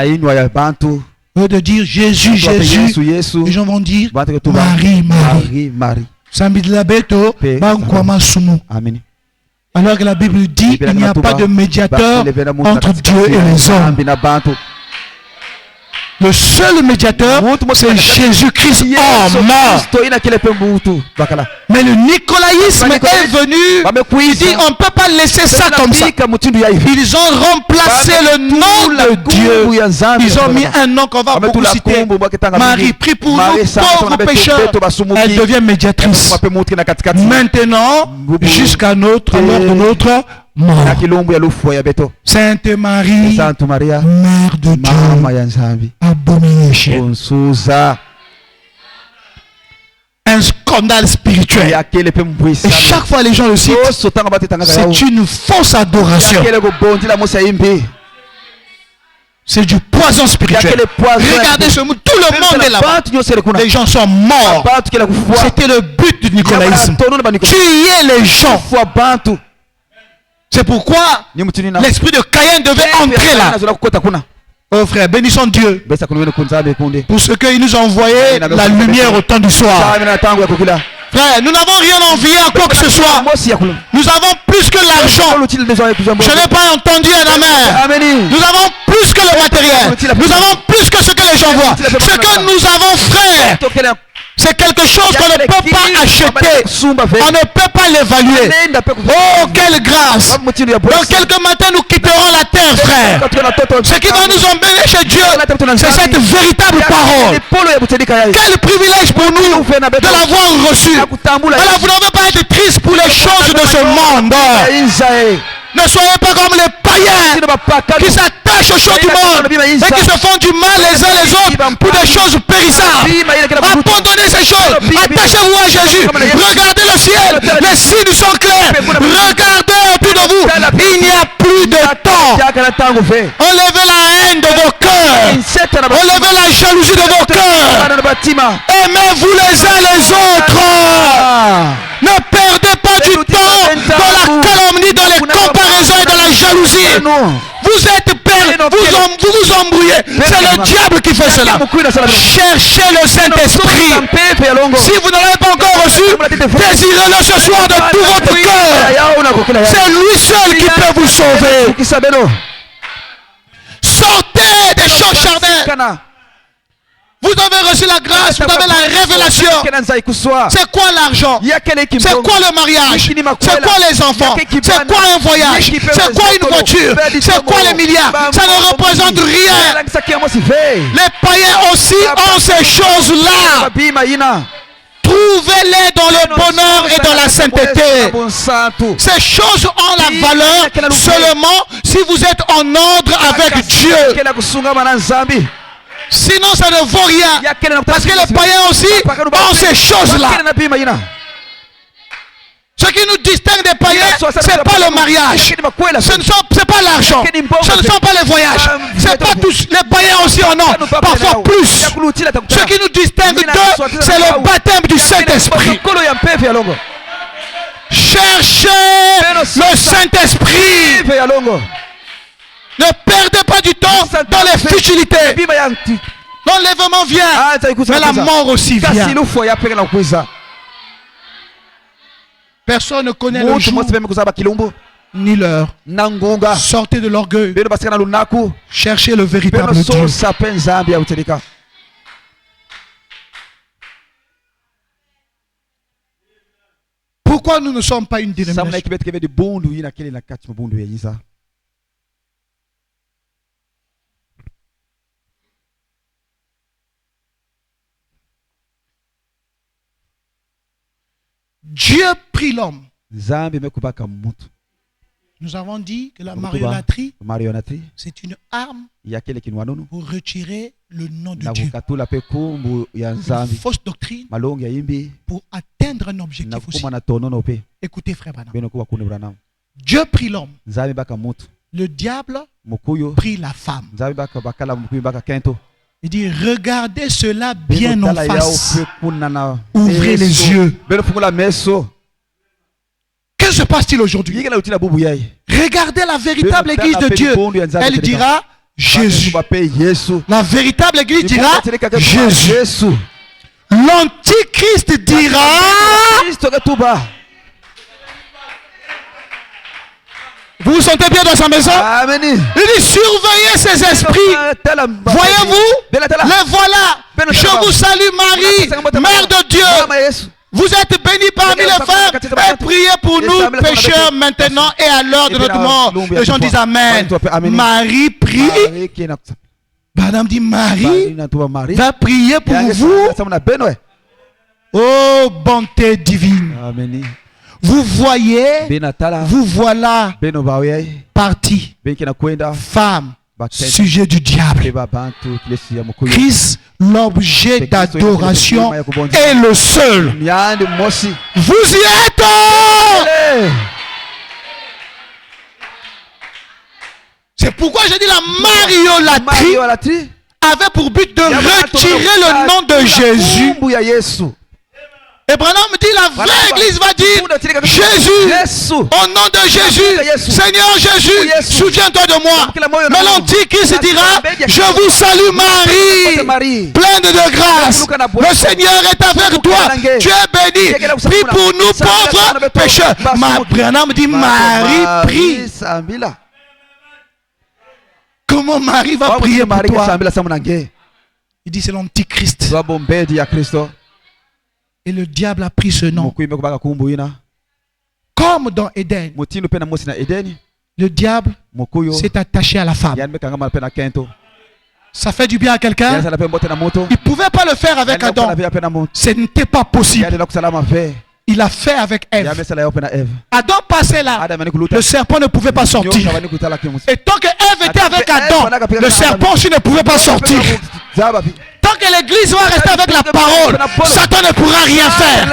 De dire Jésus, Jésus, les gens vont dire Marie. Alors que la Bible dit qu'il n'y a pas de médiateur entre Dieu et les hommes. Le seul médiateur, c'est Jésus-Christ homme. Mais le nicolaïsme est venu, il dit on ne peut pas laisser ça comme ça. Ils ont remplacé le nom de Dieu. Ils ont mis un nom qu'on va beaucoup citer. Marie, prie pour nous pauvres pécheurs. Elle devient médiatrice. Maintenant, jusqu'à l'heure de notre mort. Sainte Marie, Mère de Dieu, abomination. Un scandale spirituel. Et chaque fois les gens le citent, c'est une fausse adoration. C'est du poison spirituel. Regardez ce monde, tout le monde est là-bas. Les gens sont morts. C'était le but du nicolaïsme. Tuer les gens. C'est pourquoi l'esprit de Caïn devait entrer là. Oh frère, bénissons Dieu pour ce qu'il nous a envoyé la lumière au temps du soir. Frère, nous n'avons rien envié à quoi que ce soit. Nous avons plus que l'argent. Je n'ai pas entendu un amen. Nous avons plus que le matériel. Nous avons plus que ce que les gens voient. Ce que nous avons, frère, c'est quelque chose qu'on ne peut pas acheter. On ne peut pas l'évaluer. Oh, quelle grâce. Dans quelques matins, nous quitterons la terre, frère. Ce qui va nous emmener chez Dieu, c'est cette véritable parole. Quel privilège pour nous de l'avoir reçu. Alors, vous n'avez pas été triste pour les choses de ce monde. Ne soyez pas comme les païens qui s'attachent aux choses du monde et qui se font du mal les uns les autres pour des choses périssables. Abandonnez ces choses. Attachez-vous à Jésus. Regardez le ciel. Les signes sont clairs. Regardez autour de vous. Il n'y a plus de temps. Enlevez la haine de vos cœurs. Enlevez la jalousie de vos cœurs. Aimez-vous les uns les autres. Ne perdez pas du temps dans la calomnie, dans les comparaisons et dans la jalousie. Vous êtes perdus, vous vous embrouillez. C'est le diable qui fait cela. Cherchez le Saint-Esprit. Si vous ne l'avez pas encore reçu, désirez-le ce soir de tout votre cœur. C'est lui seul qui peut vous sauver. Sortez des choses charnelles. Vous avez reçu la grâce, vous avez la révélation. C'est quoi l'argent? C'est quoi le mariage? C'est quoi les enfants? C'est quoi un voyage? C'est quoi une voiture? C'est quoi les milliards? Ça ne représente rien. Les païens aussi ont ces choses-là. Trouvez-les dans le bonheur et dans la sainteté. Ces choses ont la valeur seulement si vous êtes en ordre avec Dieu. Sinon ça ne vaut rien. Parce que les païens aussi ont ces choses-là. Ce qui nous distingue des païens, ce n'est pas le mariage. Ce n'est pas l'argent. Ce ne sont pas les voyages. C'est pas tous. Les païens aussi en ont parfois plus. Ce qui nous distingue d'eux, c'est le baptême du Saint-Esprit. Cherchez le Saint-Esprit. Ne perdez pas du temps dans les futilités. L'enlèvement vient, mais la mort aussi vient. Personne ne connaît le jour ni l'heure. Sortez de l'orgueil. Cherchez le véritable Dieu. Pourquoi nous ne sommes pas une dénomination? Dieu prit l'homme. Nous avons dit que la marionnatrie, c'est une arme pour retirer le nom de Dieu. Une fausse doctrine pour atteindre un objectif aussi. Écoutez frère Branham. Dieu prit l'homme. Le diable prit la femme. Il dit, regardez cela bien en face. Ouvrez les yeux. Que se passe-t-il aujourd'hui? Regardez la véritable église de Dieu. Elle dira Jésus. La véritable église dira Jésus. L'antichrist dira Vous vous sentez bien dans sa maison? Amen. Il dit surveillez ces esprits. Voyez-vous? Les voilà. Je vous salue Marie, Mère de Dieu. Vous êtes bénie parmi les femmes. Et priez pour nous pécheurs maintenant et à l'heure de notre mort. Les gens disent Amen. Marie prie. Madame dit Marie va prier pour vous. Oh bonté divine. Amen. Vous voyez, vous voilà parti, femme, sujet du diable. Christ, l'objet d'adoration, est le seul. Vous y êtes. C'est pourquoi je dis la marionnatrie avait pour but de retirer le nom de Jésus. Et Branham dit la vraie église va dire Jésus, au nom de Jésus, Seigneur Jésus, souviens-toi de moi. Mais l'antichrist dira je vous salue Marie, pleine de grâce. Le Seigneur est avec toi. Tu es bénie. Prie pour nous pauvres pécheurs. Branham dit Marie prie. Comment Marie va prier pour toi? Il dit c'est l'antichrist. Et le diable a pris ce nom. Comme dans Éden. Le diable s'est attaché à la femme. Ça fait du bien à quelqu'un? Il ne pouvait pas le faire avec Adam. Ce n'était pas possible. il a fait avec Ève. Adam passait là. Le serpent ne pouvait pas sortir. Et tant que Ève était avec Adam, le serpent aussi ne pouvait pas sortir. Tant que l'église va rester avec la parole, Satan ne pourra rien faire.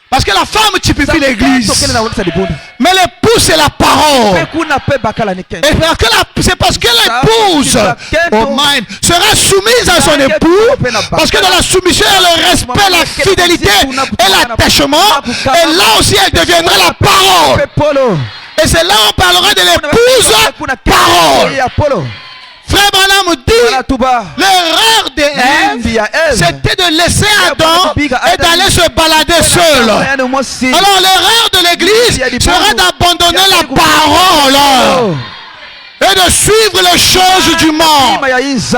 Parce que la femme typifie l'église. Mais l'épouse c'est la parole. Et c'est parce que l'épouse sera soumise à son époux. Parce que dans la soumission, il y a le respect, la fidélité et l'attachement. Et là aussi, elle deviendra la parole. Et c'est là on parlera de l'épouse parole. Frère Branham dit, l'erreur d'Ève, c'était de laisser Adam et d'aller se balader seul. Alors l'erreur de l'église serait d'abandonner la parole et de suivre les choses du monde.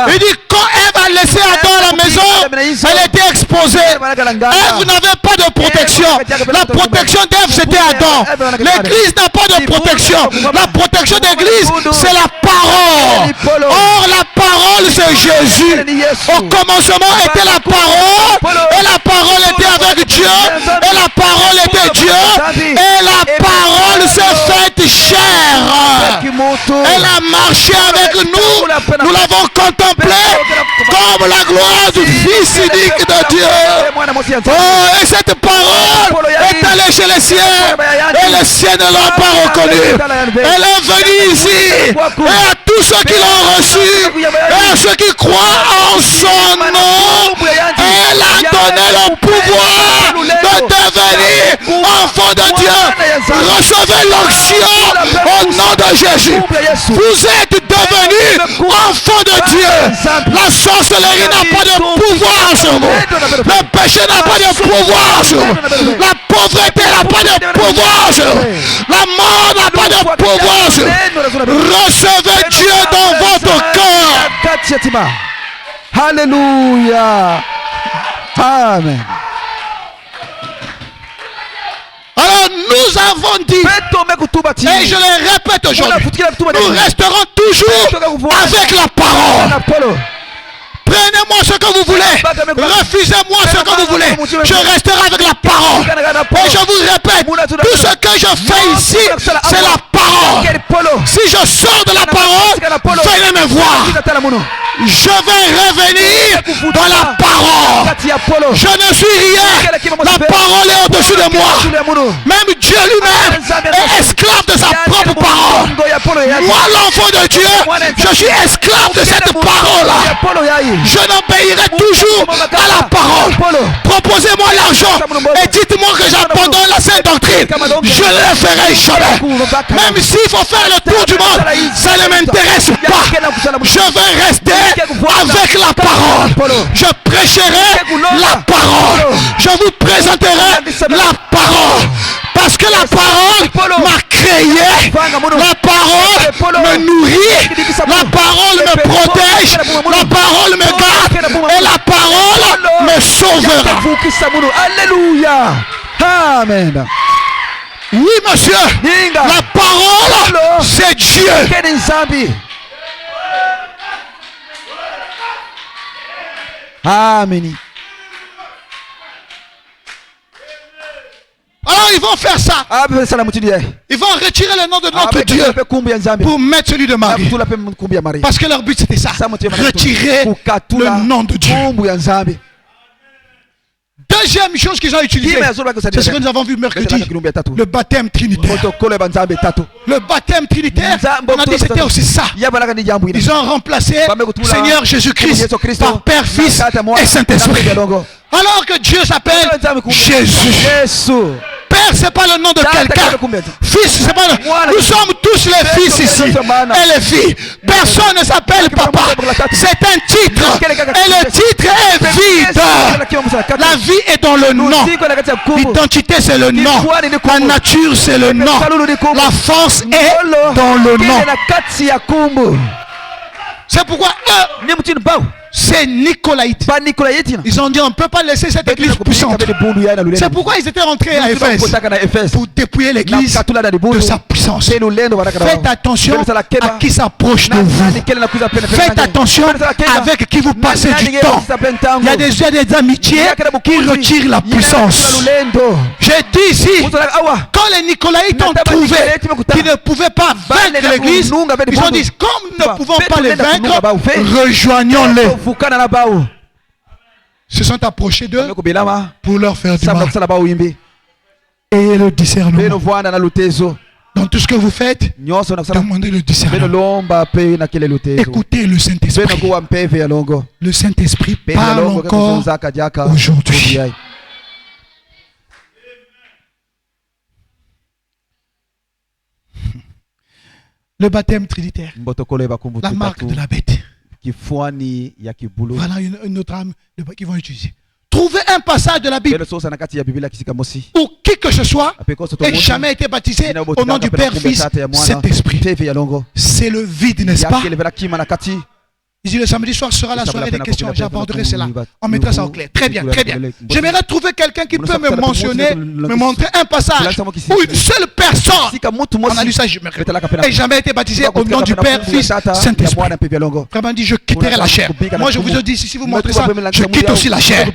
Il dit, quand Ève a laissé Adam à la maison, elle était exposée. Ève n'avait pas de protection. La protection d'Ève, c'était Adam. L'église n'a pas de protection. La protection d'église, c'est la parole. Or, la parole, c'est Jésus. Au commencement était la parole, et la parole était avec Dieu, et la parole était Dieu, et la parole s'est faite chair. Elle a marché avec nous, nous l'avons contemplé comme la gloire du Fils unique de Dieu. Oh, et cette parole est allée chez les siens, et les siens ne l'ont pas reconnue. Elle est venue ici, et à tous ceux qui l'ont reçue, et à ceux qui croient en son nom, elle a donné le pouvoir de devenir enfant de Dieu. Recevez l'onction au nom de Jésus. Vous êtes devenus enfants de Dieu. La sorcellerie n'a pas de pouvoir sur vous. Le péché n'a pas de pouvoir sur vous. La pauvreté n'a pas de pouvoir sur vous. La mort n'a pas de pouvoir sur vous. Recevez Dieu dans votre cœur. Alléluia. Amen. Alors nous avons dit, et je le répète aujourd'hui, nous resterons toujours avec la parole. Prenez-moi ce que vous voulez, refusez-moi ce que vous voulez, je resterai avec la parole. Et je vous répète, tout ce que je fais ici, c'est la parole. Si je sors de la parole, venez me voir. Je vais revenir dans la parole. Je ne suis rien. La parole est au-dessus de moi. Même Dieu lui-même est esclave de sa propre parole. Moi, l'enfant de Dieu, je suis esclave de cette parole-là. Je n'obéirai toujours à la parole. Proposez-moi l'argent et dites-moi que j'abandonne la sainte doctrine. Je ne le ferai jamais. Même s'il faut faire le tour du monde, ça ne m'intéresse pas. Je vais rester avec la parole. Je prêcherai la parole. Je vous présenterai la parole. Parce que la parole m'a créé. La parole me nourrit. La parole me protège. La parole me garde. Et la parole me sauvera. Alléluia. Amen. Oui, monsieur. La parole, c'est Dieu. Amen. Alors ils vont faire ça. Ils vont retirer le nom de notre Dieu pour mettre celui de Marie. Parce que leur but c'était ça. Retirer le nom de Dieu. Deuxième chose qu'ils ont utilisée, c'est ce que nous avons vu mercredi, le baptême trinitaire. Le baptême trinitaire, on a dit c'était aussi ça. Ils ont remplacé Seigneur Jésus-Christ par Père, Fils et Saint-Esprit. Alors que Dieu s'appelle Jésus. Père, c'est pas le nom de quelqu'un. Fils, c'est pas le... Nous sommes tous les fils ici et les filles. Personne ne s'appelle papa. C'est un titre. Et le titre est vide. La vie est dans le nom. L'identité, c'est le nom. La nature, c'est le nom. La force est dans le nom. C'est pourquoi eux, ces Nicolaïtes, ils ont dit on ne peut pas laisser cette église puissante. C'est pourquoi ils étaient rentrés à Éphèse pour dépouiller l'église de sa puissance. Faites attention à qui s'approche de vous. Faites attention avec qui vous passez du temps. Il y a des amitiés qui retirent la puissance. J'ai dit ici, quand les Nicolaïtes ont trouvé qu'ils ne pouvaient pas vaincre l'église, ils ont dit comme nous ne pouvons pas les vaincre, rejoignons-les. Se sont approchés d'eux pour leur faire du mal. Ayez le discernement. Dans tout ce que vous faites, demandez le discernement. Écoutez le Saint-Esprit. Le Saint-Esprit parle encore aujourd'hui. Le baptême trinitaire. La marque de la bête. Voilà une autre âme qu'ils vont utiliser. Trouvez un passage de la Bible où qui que ce soit ait jamais été baptisé au nom du Père, Fils, Saint-Esprit. C'est le vide, n'est-ce pas? Il dit le samedi soir sera la soirée des questions. J'aborderai cela. On mettra ça au clair. Très bien, très bien. J'aimerais trouver quelqu'un qui peut me mentionner, me montrer un passage où une seule personne, on a lu ça, n'a jamais été baptisé au nom du Père, Fils, Saint-Esprit. Vraiment dit, je quitterai la chair. Moi, je vous ai dit, si vous montrez ça, je quitte aussi la chair.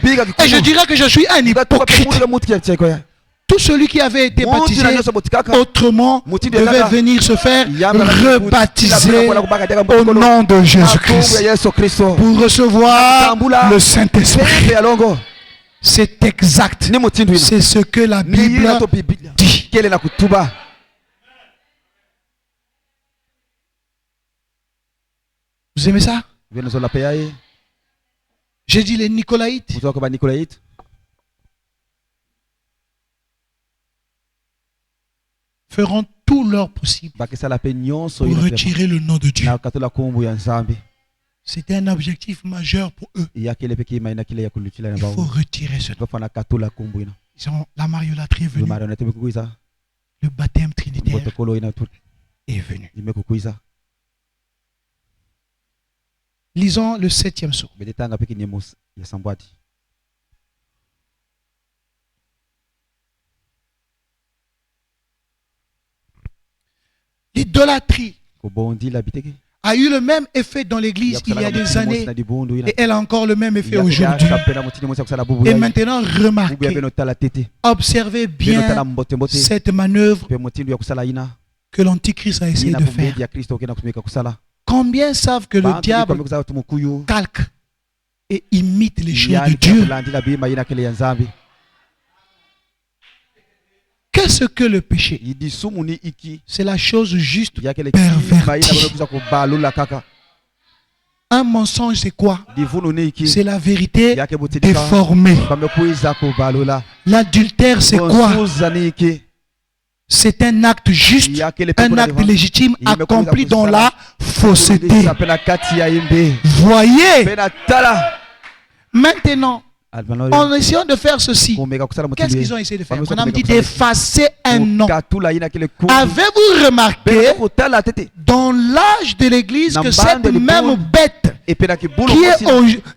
Et je dirais que je suis un hypocrite. Tout celui qui avait été baptisé autrement devait venir se faire rebaptiser au nom de Jésus-Christ pour recevoir le Saint-Esprit. C'est exact. C'est ce que la Bible dit. Vous aimez ça? J'ai dit les Nicolaïtes feront tout leur possible pour retirer le nom de Dieu. C'était un objectif majeur pour eux. Il faut retirer ce nom. Ils ont la mariolâtrie est venue. Le baptême trinitaire est venu. Lisons le 7e psaume. L'idolâtrie a eu le même effet dans l'église il y a des années et elle a encore le même effet aujourd'hui. Et maintenant, remarquez, observez bien cette manœuvre que l'Antichrist a essayé de faire. Combien savent que le diable calque et imite les choses de Dieu? Qu'est-ce que le péché? C'est la chose juste pervertie. Un mensonge, c'est quoi? C'est la vérité déformée. L'adultère, c'est quoi? C'est un acte juste, un acte légitime accompli dans la fausseté. Voyez, maintenant, en essayant de faire ceci, qu'est-ce qu'ils ont essayé de faire? On a dit d'effacer un nom. Avez-vous remarqué dans l'âge de l'église que cette même bête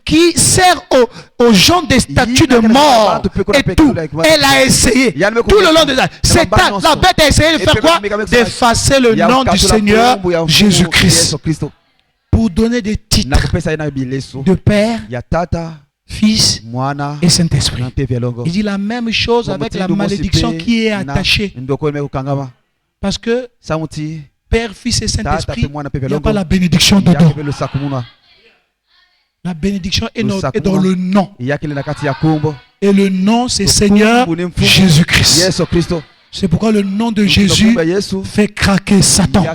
qui sert aux gens des statues de mort et tout, elle a essayé tout le long de la bête a essayé de faire quoi? D'effacer le nom du Seigneur Jésus-Christ pour donner des titres de Père, Fils et Saint-Esprit. Il dit la même chose avec la malédiction qui est attachée. Parce que Père, Fils et Saint-Esprit, il n'y a pas la bénédiction dedans. La bénédiction est dans le nom. Et le nom, c'est Seigneur Jésus-Christ. C'est pourquoi le nom de Jésus fait craquer Satan.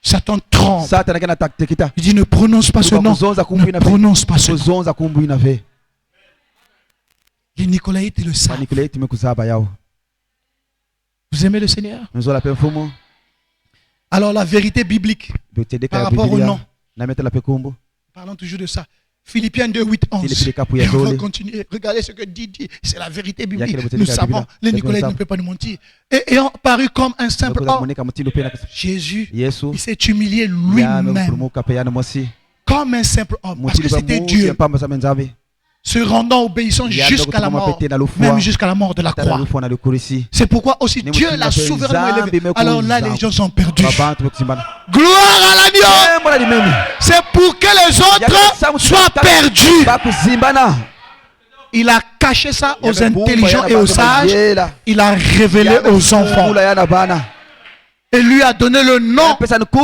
Satan tremble. Il dit ne prononce pas ce nom. Ne prononce pas ce nom. Les Nicolaïtes le savent. Vous aimez le Seigneur? Alors la vérité biblique par rapport au nom. Parlons toujours de ça. Philippiens 2, 8, 11. Et on va continuer. Regardez ce que dit. C'est la vérité biblique. Nous savons, les Nicolaïtes ne peuvent pas nous mentir. Et ayant paru comme un simple homme, Jésus, il s'est humilié lui-même. Comme un simple homme. Parce que c'était Dieu. Se rendant obéissant jusqu'à la mort, même jusqu'à la mort de la croix. C'est pourquoi aussi Dieu l'a souverainement élevé. Alors là, les gens sont perdus. Gloire à l'agneau. C'est pour que les autres soient perdus. Il a caché ça aux intelligents et aux sages. Il a révélé aux enfants. Et lui a donné le nom.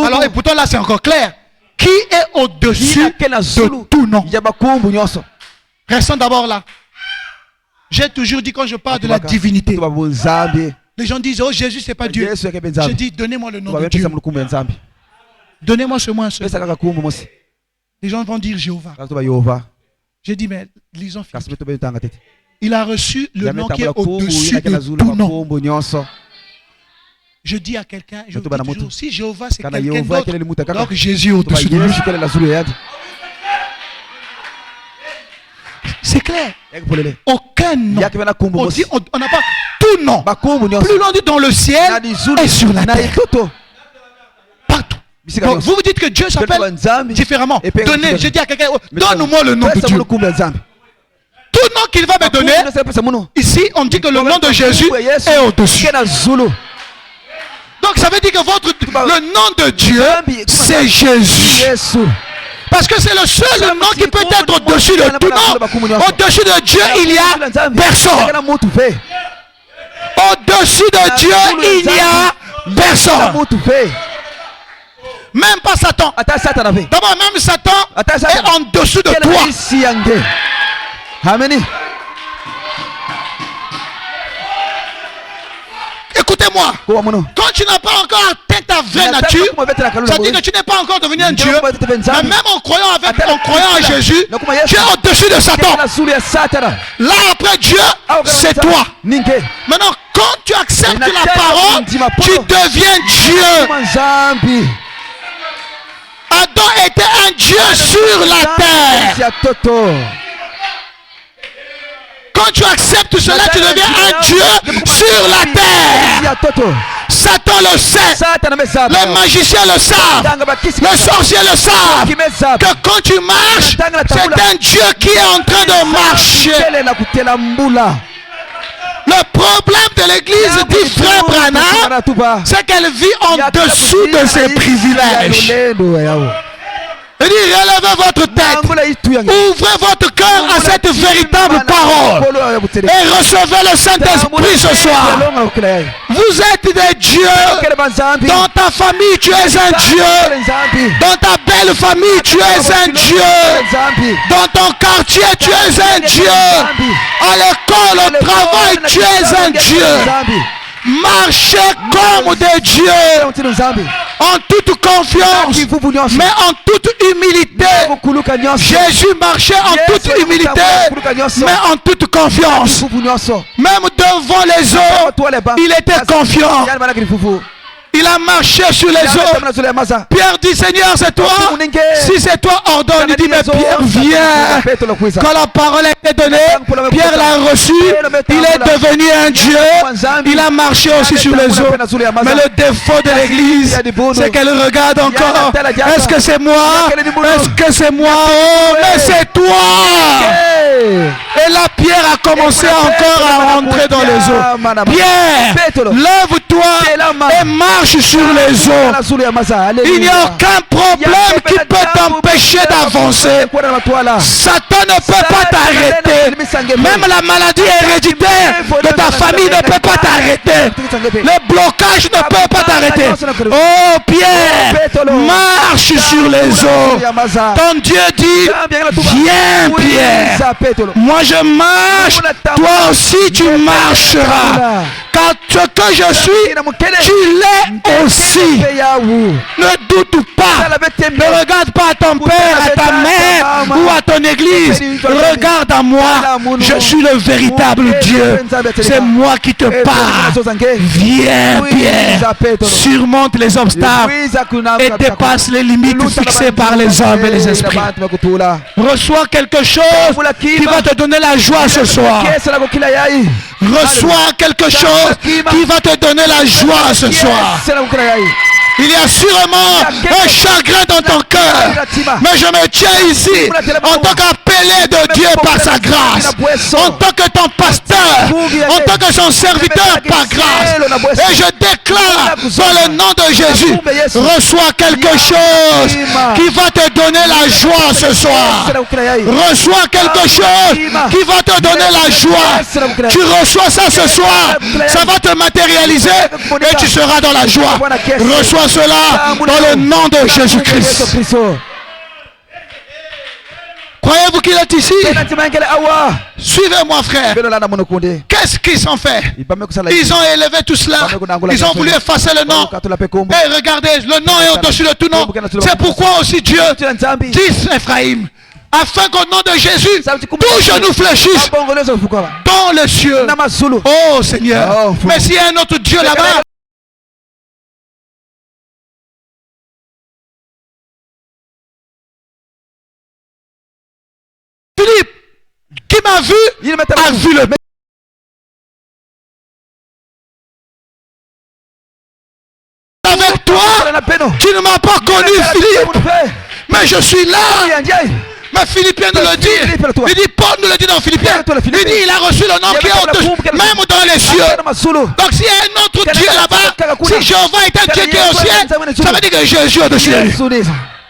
Alors, et pourtant là, c'est encore clair. Qui est au-dessus de tout nom? Restons d'abord là. J'ai toujours dit quand je parle de la divinité, les gens disent, oh Jésus c'est pas Dieu. Je dis, donnez-moi le nom de Dieu. Donnez-moi ce moins ce. Les gens vont dire Jéhovah. J'ai dit, mais lisons Philippe. Il a reçu le nom qui est au-dessus de tout nom. Je dis à quelqu'un, je dis toujours, si Jéhovah c'est quelqu'un d'autre, donc Jésus est au-dessus de lui. C'est clair. Aucun nom. On dit, on n'a pas tout nom. Plus l'on dit dans le ciel et sur la terre. Partout. Donc, vous dites que Dieu s'appelle différemment. Donnez, je dis à quelqu'un, donne-moi le nom de Dieu. Tout nom qu'il va me donner, ici on dit que le nom de Jésus est au-dessus. Donc ça veut dire que le nom de Dieu, c'est Jésus. Parce que c'est le seul nom qui peut être au-dessus de tout nom. Au-dessus de Dieu, il y a personne. Au-dessus de Dieu, il n'y a personne. Même pas Satan. D'abord, même Satan est en dessous de toi. Amen. Écoutez-moi, quand tu n'as pas encore atteint ta vraie nature, ça dit que tu n'es pas encore devenu un Dieu. Mais même en croyant en Jésus, tu es au-dessus de Satan. Là après Dieu, c'est toi. Maintenant, quand tu acceptes la parole, tu deviens Dieu. Adam était un Dieu sur la terre. Quand tu acceptes cela, tu deviens un Dieu sur la terre. Satan le sait. Les magiciens le savent. Les sorciers le savent. Que quand tu marches, c'est un Dieu qui est en train de marcher. Le problème de l'église, dit frère Branham, c'est qu'elle vit en dessous de ses privilèges. Il dit, relevez votre tête, ouvrez votre cœur à cette véritable parole et recevez le Saint-Esprit ce soir. Vous êtes des dieux. Dans ta famille, tu es un Dieu. Dans ta belle famille, tu es un Dieu. Dans ton quartier, tu es un Dieu. À l'école, au travail, tu es un Dieu. Marchez comme des dieux, en toute confiance, mais en toute humilité. Jésus marchait en toute humilité, mais en toute confiance. Même devant les autres, il était confiant. Il a marché sur les eaux. Pierre dit, Seigneur, c'est toi. Si c'est toi, ordonne. Il dit, mais Pierre, viens. Quand la parole a été donnée, Pierre l'a reçu. Il est devenu un Dieu. Il a marché aussi sur les eaux. Mais le défaut de l'église, c'est qu'elle regarde encore. Est-ce que c'est moi? Est-ce que c'est moi? Oh, mais c'est toi. Et là, Pierre a commencé encore à rentrer dans les eaux. Pierre, lève-toi et marche sur les eaux. Il n'y a aucun problème qui peut t'empêcher d'avancer. Satan ne peut pas t'arrêter. Même la maladie héréditaire de ta famille ne peut pas t'arrêter. Le blocage ne peut pas t'arrêter. Oh Pierre, marche sur les eaux. Ton Dieu dit, viens Pierre. Moi je marche, toi aussi tu marcheras. Car ce que je suis, tu l'es aussi. Ne doute pas. Ne regarde pas à ton père, à ta mère, ou à ton église, regarde à moi, je suis le véritable Dieu. C'est moi qui te parle. Viens, Pierre, surmonte les obstacles et dépasse les limites fixées par les hommes et les esprits. Reçois quelque chose qui va te donner la joie ce soir. Reçois quelque chose qui va te donner la joie ce soir. Il y a sûrement un chagrin dans ton cœur. Mais je me tiens ici en tant qu'appelé de Dieu par sa grâce. En tant que ton pasteur. En tant que son serviteur par grâce. Et je déclare dans le nom de Jésus. Reçois quelque chose qui va te donner la joie ce soir. Reçois quelque chose qui va te donner la joie. Tu reçois ça ce soir. Ça va te matérialiser et tu seras dans la joie. Reçois cela dans le nom de Jésus-Christ. Croyez-vous qu'il est ici? Suivez-moi, frère. Qu'est-ce qu'ils ont fait? Ils ont élevé tout cela. Ils ont voulu effacer le nom. Et regardez, le nom est au-dessus de tout nom. C'est pourquoi aussi Dieu dit Ephraïm, afin qu'au nom de Jésus, tout genou fléchisse dans le cieux. Oh Seigneur. Mais s'il y a un autre Dieu là-bas, Philippe, qui m'a vu, a vu le Messie. Avec toi, tu ne m'as pas connu, Philippe, mais je suis là. Mais Philippiens nous le dit. Il dit, Paul nous le dit dans Philippiens. Il dit, il a reçu le nom qui est au-dessus, même dans les cieux. Donc s'il y a un autre Dieu là-bas, si Jéhovah est un Dieu qui est au ciel, ça veut dire que Jésus est au-dessus de lui.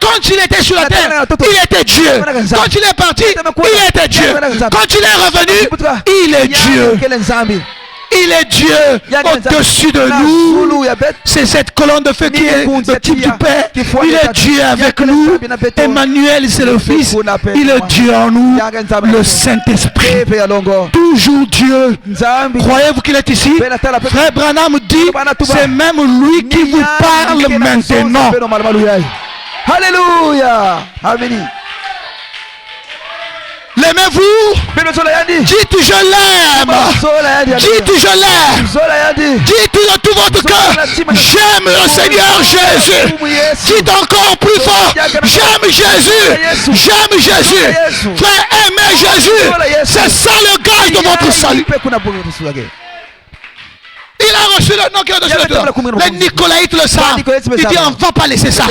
Quand il était sur la terre, il était Dieu. Quand il est parti, il était Dieu. Quand il est revenu, il est Dieu. Il est Dieu au-dessus de nous. C'est cette colonne de feu qui est le type du Père. Il est Dieu avec nous. Emmanuel, c'est le Fils. Il est Dieu en nous. Le Saint-Esprit. Toujours Dieu. Croyez-vous qu'il est ici? Frère Branham dit, c'est même lui qui vous parle maintenant. Alléluia. Amen. L'aimez-vous? Dites je l'aime. Dites je l'aime. Dites de tout votre cœur, j'aime le Seigneur Jésus. Dites encore plus fort, j'aime Jésus. J'aime Jésus. Frère, aimez Jésus. C'est ça le gage de votre salut. Il a reçu le nom qui est au-dessus de toi. Les Nicolaïtes le savent. Il dit on ne va pas laisser ça.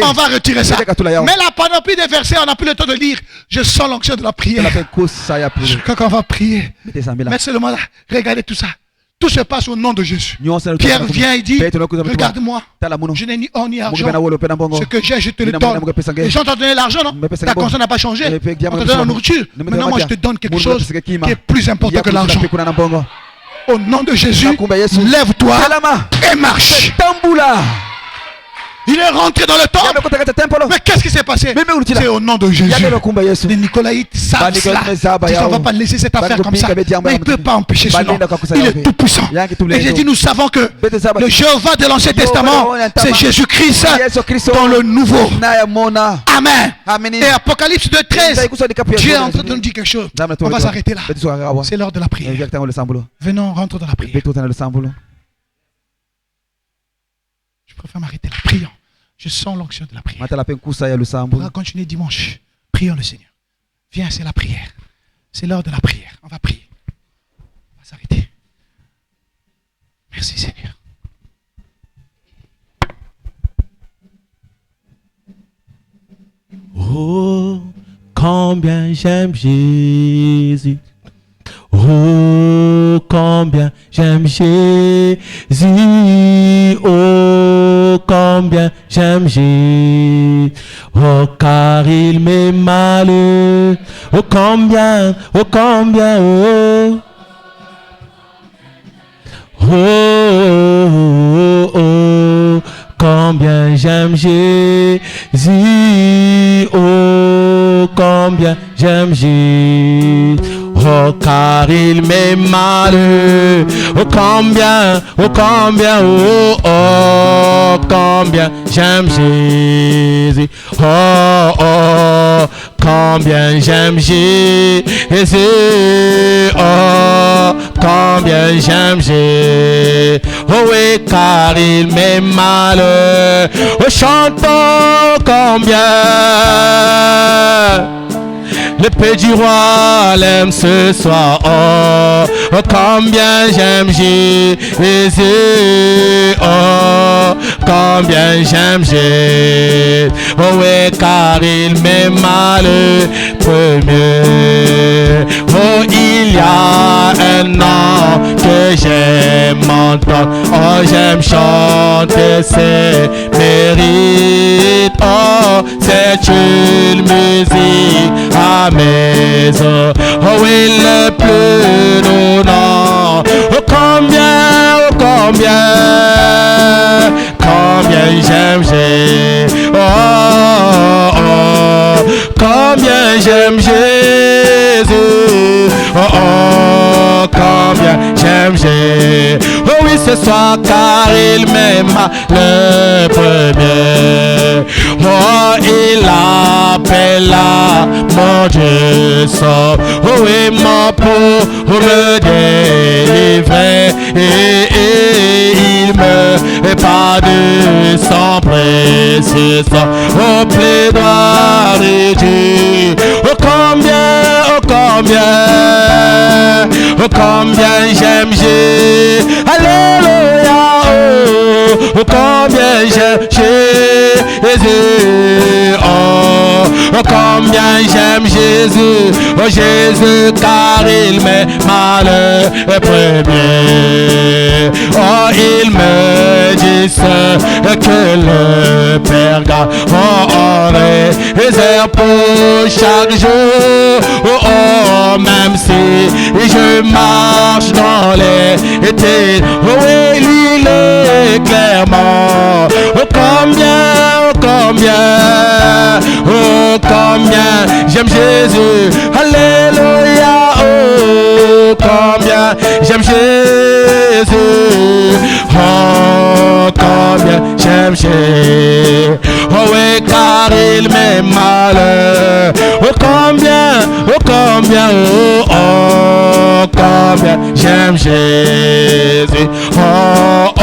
On va retirer ça. Mais la panoplie des versets, on n'a plus le temps de lire. Je sens l'onction de la prière. Quand on va prier, mais seulement là, regardez tout ça. Tout se passe au nom de Jésus. Pierre vient et dit, regarde-moi, je n'ai ni or ni argent. Ce que j'ai, je te le donne. Les gens t'ont donné l'argent, non? Ta conscience n'a pas changé. On te donne la nourriture. Maintenant, moi, je te donne quelque chose qui est plus important que l'argent. Au nom de Jésus, lève-toi et marche. Il est rentré dans le temple. Mais qu'est-ce qui s'est passé? C'est au nom de Jésus. Les Nicolaïtes savent cela. Ils on ne va pas laisser cette affaire comme ça. Mais il ne peut pas empêcher ce nom. Il est tout puissant. Et j'ai dit, nous savons que le Jéhovah de l'Ancien Testament, c'est Jésus-Christ dans le Nouveau. Amen. Et Apocalypse 2:13, Dieu est en train de nous dire quelque chose. On va s'arrêter là. C'est l'heure de la prière. Venons, rentre dans la prière. Je préfère m'arrêter là. Prions. Je sens l'onction de la prière. On va continuer dimanche. Prions le Seigneur. Viens, c'est la prière. C'est l'heure de la prière. On va prier. On va s'arrêter. Merci Seigneur. Oh, combien j'aime Jésus. Oh, combien j'aime Jésus. Oh, combien j'aime Jésus. Oh, car il m'est malheureux. Oh, combien, oh, combien, oh. Oh, oh, oh, combien j'aime Jésus. Oh, combien j'aime Jésus. oh car il m'est malheureux. Oh combien, oh combien, oh oh, combien j'aime Jésus. Oh oh, combien j'aime Jésus. Oh, combien j'aime Jésus. Oh oui, car il m'est malheureux. Oh, chantons combien l'épée du roi l'aime ce soir. Oh, oh combien j'aime Jésus. Oh, combien j'aime Jésus. Oh oui, car il m'est malheureux premier. Oh, il y a un an que j'aime entendre. Oh, j'aime chanter ses mérites. Oh, c'est une musique à maison. Oh oui, le plus donnant. Oh combien, oh combien, combien j'aime Jésus. Oh, oh, oh, combien j'aime Jésus. Oh, oh, combien j'aime Jésus. Oh oui, ce soir, car il m'aime le premier. Oh, il appelle à mon Dieu sauve. Oh oui, mon pour me délivrer. Et il me pas de sang précieux. Oh, plaidoirie Dieu. Oh, combien, oh, combien, oh, combien j'aime Jésus. Alléluia. Oh, combien j'aime Jésus. Oh, oh, combien j'aime Jésus. Oh, Jésus, car il m'est malheureux premier. Oh, il me dit ce que le Père garde. Oh, oh, réserve pour chaque jour. Oh, oh, même si je marche dans les ténèbres. Oh, oui, lui, il est clairement. Oh, combien, oh, combien, oh, combien j'aime Jésus. Alléluia. Oh, combien j'aime Jésus. Oh, combien j'aime Jésus. Oh oui, car il m'est malheureux. Oh combien, oh combien, oh oh, combien j'aime Jésus. Oh oh,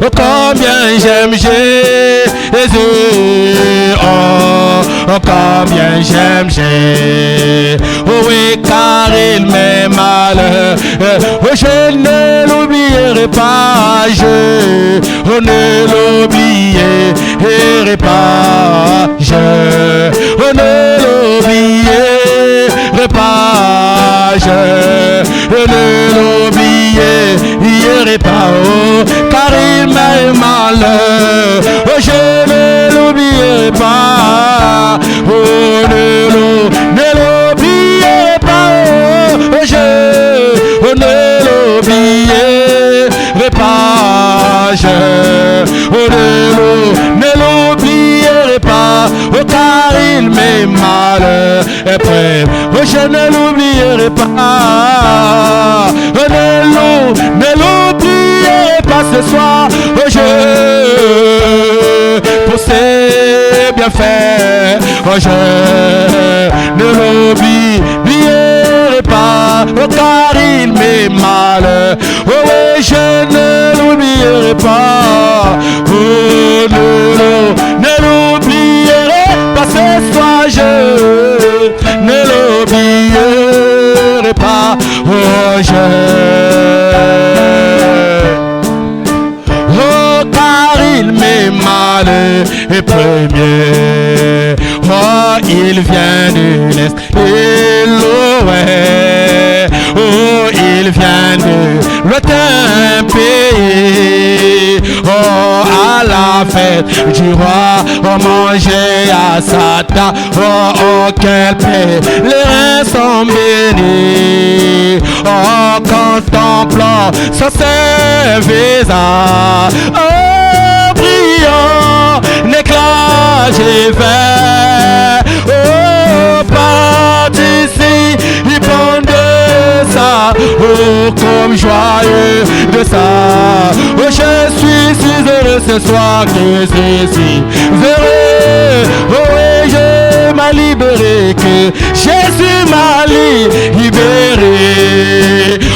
oh combien j'aime Jésus. Oh, oh combien j'aime Jésus. Oh oui, car il m'est malheureux. Oh, je ne l'oublierai pas, je ne l'oublierai pas, je ne l'oublierai pas, je ne l'oublierai pas, oh, car il m'est malheureux. Oh, je ne l'oublierai pas, oh, ne l'oublierai pas, oh, je ne l'oublierai pas, je ne l'oublierai pas, oh, car il m'est malheureux. Oh, je ne l'oublierai pas, oh, ne l'oublierai pas ce soir, oh, je pour ses bienfaits, oh, je ne l'oublierai pas, oh, car il m'est malheureux. Oh oui, je ne l'oublierai pas, oh, ne l'oublierai pas ce soir, je ne l'oublierai pas, oh, oh, car il m'est malheureux et premier. Oh, il vient de l'Est et l'Ouest. Oh, il vient de l'autre pays. Oh, à la fête du roi, oh, manger à sa table. Oh, oh, quel paix, les reins sont bénis. Oh, contemplant son service. Oh, brillant, n'éclat j'ai fait. Oh, participe, sommes joyeux de ça. Oh, je suis si heureux ce soir que je suis heureux. Oh oui, je m'ai libéré, que Jésus m'a libéré.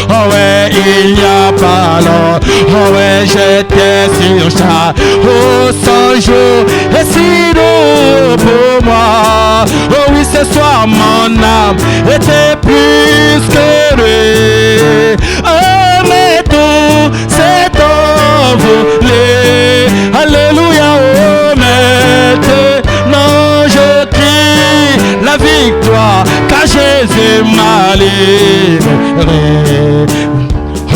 Oh ouais, il n'y a pas long. Oh ouais, j'étais sur ça. Oh, 100 jours et si lourd pour moi. Oh oui, ce soir mon âme était plus que lui. Oh, mais tout s'est envolé. Alléluia, oh, maintenant je crie la victoire, car Jésus m'a libéré.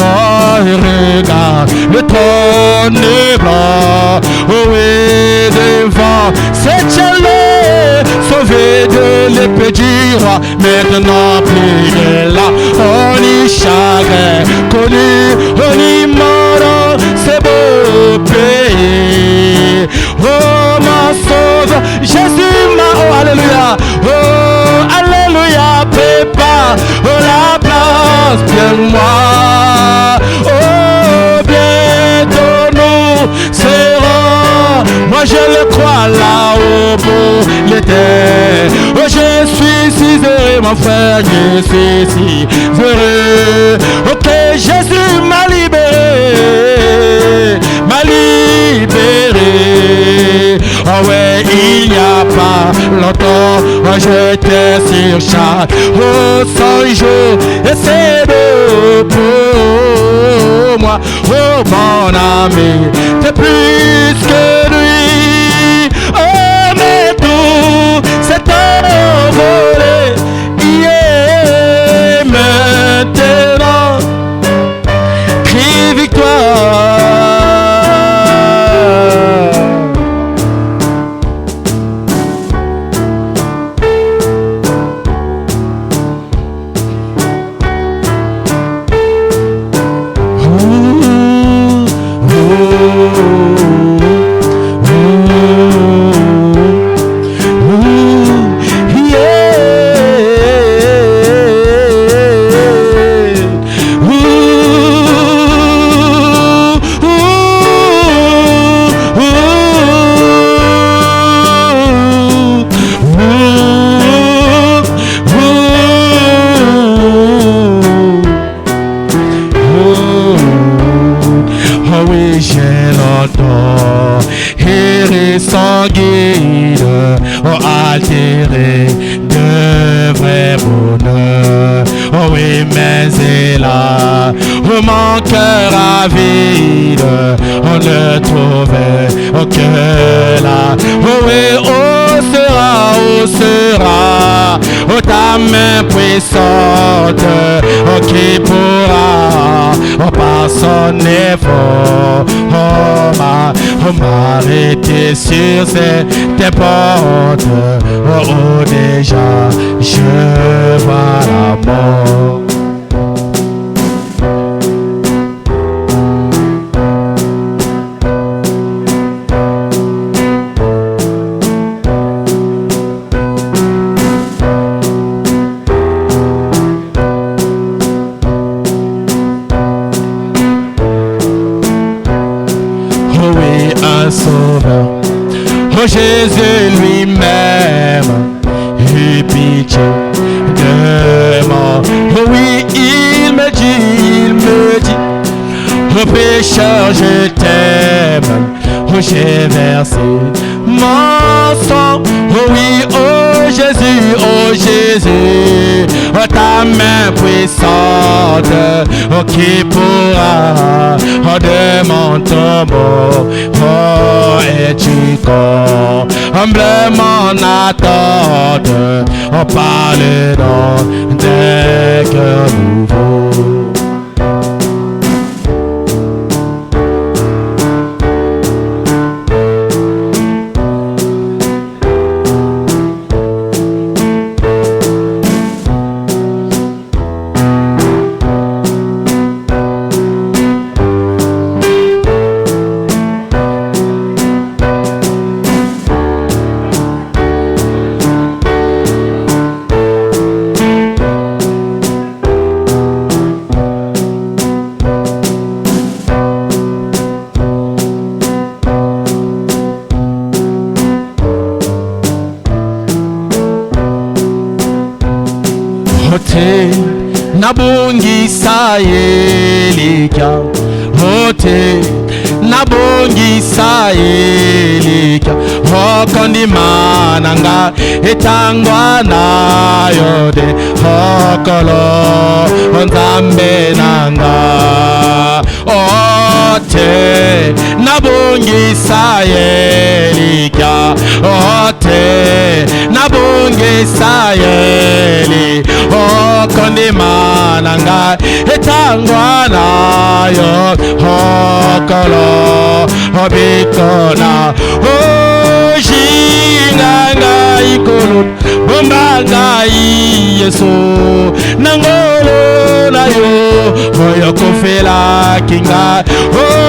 Oh, regarde, le trône est blanc. Oh oui, devant cette chaleur, sauvé de l'épée du roi. Maintenant plus de là, on y chagrin connu, on y mort, c'est beau pays. Oh, ma sauve, Jésus m'a, oh, alléluia, oh, alléluia, prépare, oh, la place, bien moi. Oh, bientôt nous serons, moi je le crois là au bout l'éternel. Oh, je suis si heureux, mon frère, je suis si heureux. Ok, Jésus m'a libéré, m'a libéré. Oh ouais, il n'y a pas longtemps, oh, j'étais sur chaque, oh, 100 jours, et c'est beau pour moi. Oh, mon ami, t'es plus que lui. Oh, mais tout s'est envolé. Yeah, maintenant, crie victoire. Altéré de vrai bonheur. Oh oui, mais c'est là où mon cœur avide, on ne trouvait que là. Oh oui, où sera, oh ta main puissante, oh qui pourra, oh par son effort, oh m'arrêter sur ces portes. Oh, déjà, je vois la mort. Oh oui, un sauveur. Oh Jésus lui-même, eut pitié de moi. Oh oui, il me dit, oh pécheur, je t'aime. Oh, j'ai versé mon sang. Oh oui, oh Jésus, oh ta main puissante, oh qui pourra, oh de mon tombeau, oh es-tu con, humblement attente, oh parle dans des cœurs nouveaux. Ote nabungisa Elikya Ote nabungisa Elikya Okondimananga etangwa na yode Okolo Nzambe nanga Ote nabungisa Elikya Ote nabungisa Eli Okondimananga etangwa na yo Okolo Obikona Ojinganga ikolo Bombanga Yesu Nangolo na yo Oyo kofela kinga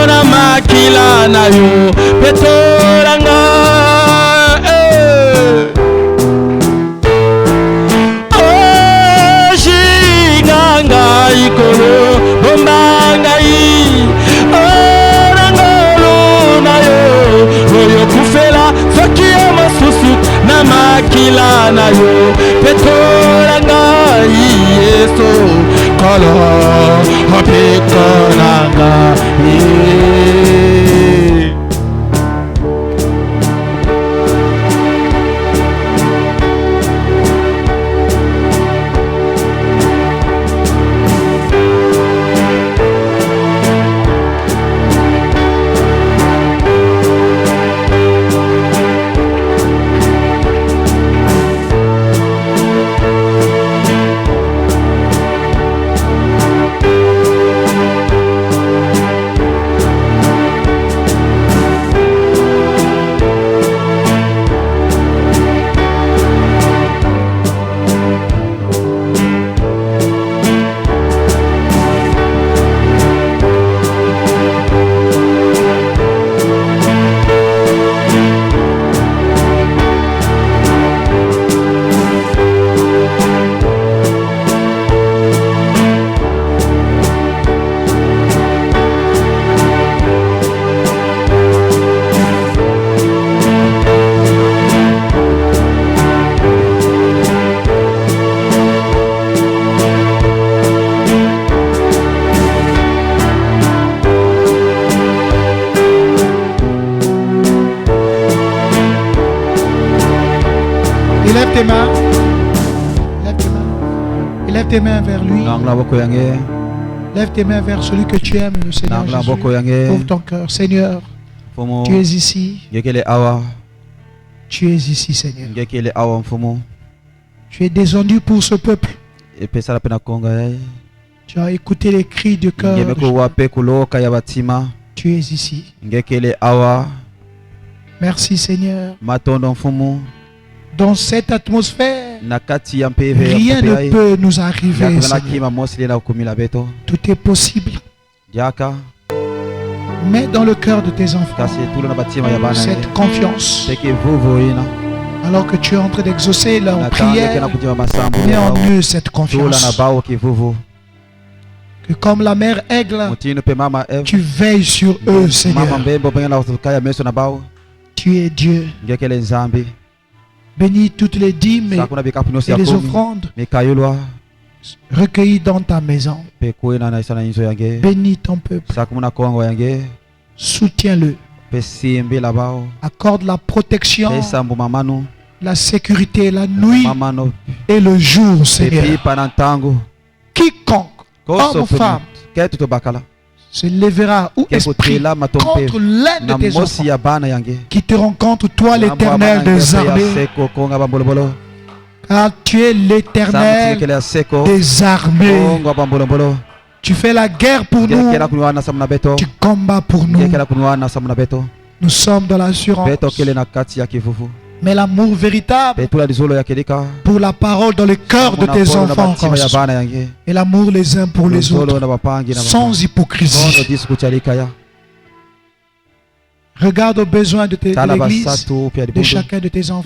Ona makila na yo Petoranga Ojinganga ikolo Bombanga Orangolo na yo Oyo kufela Fakia masusu Na makila na yo Petoranga Yesu Kolo Opikonanga Lève tes mains vers lui. Lève tes mains vers celui que tu aimes, le Seigneur Jésus. Ouvre ton cœur. Seigneur, tu es ici. Tu es ici, Seigneur. Tu es descendu pour ce peuple. Tu as écouté les cris du cœur. Tu es ici. Merci, Seigneur. Dans cette atmosphère, rien ne peut nous arriver, Seigneur. Tout est possible. Mets dans le cœur de tes enfants cette confiance. Alors que tu es en train d'exaucer leur prière, mets en eux cette confiance. Que comme la mère aigle, tu veilles sur eux, Seigneur. Tu es Dieu. Bénis toutes les dîmes et les offrandes recueillies dans ta maison. Bénis ton peuple. Soutiens-le. Accorde la protection, la sécurité la nuit et le jour, Seigneur. Quiconque, homme ou femme, se lèvera ou esprit contre l'un de tes enfants qui te rencontre, toi l'Éternel des armées, car tu es l'Éternel des armées. Tu fais la guerre pour nous, tu combats pour nous. Nous sommes dans l'assurance. Mais l'amour véritable pour la parole dans le cœur de tes enfants et l'amour les uns pour les autres sans hypocrisie. Regarde aux besoins de l'église, de chacun de tes enfants,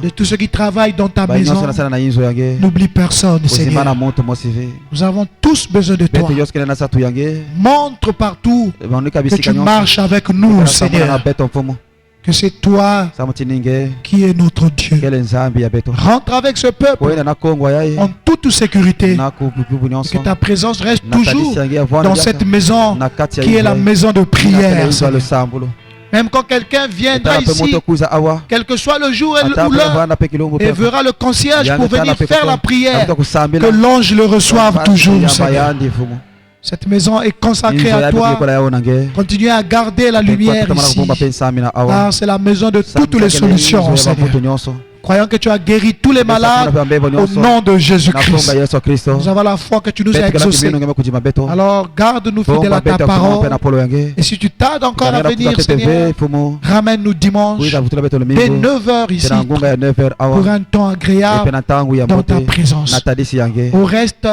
de tous ceux qui travaillent dans ta maison. N'oublie personne, Seigneur. Nous avons tous besoin de toi. Montre partout que tu marches avec nous, Seigneur. que c'est toi qui es notre Dieu. Rentre avec ce peuple en toute sécurité. Que ta présence reste toujours dans cette maison qui est la maison de prière. Même quand quelqu'un viendra ici, quel que soit le jour ou l'heure, et verra le concierge pour venir faire la prière, que l'ange le reçoive toujours, Seigneur. Cette maison est consacrée à toi. Continue à garder la lumière ici. Car c'est la maison de toutes les solutions, Seigneur. Croyons que tu as guéri tous les malades au nom de Jésus-Christ. Nous avons la foi que tu nous as exaucés. Alors garde-nous fidèles à ta parole. Et si tu tardes encore à venir, Seigneur, ramène-nous dimanche dès 9h ici pour un temps agréable dans ta présence. Au reste,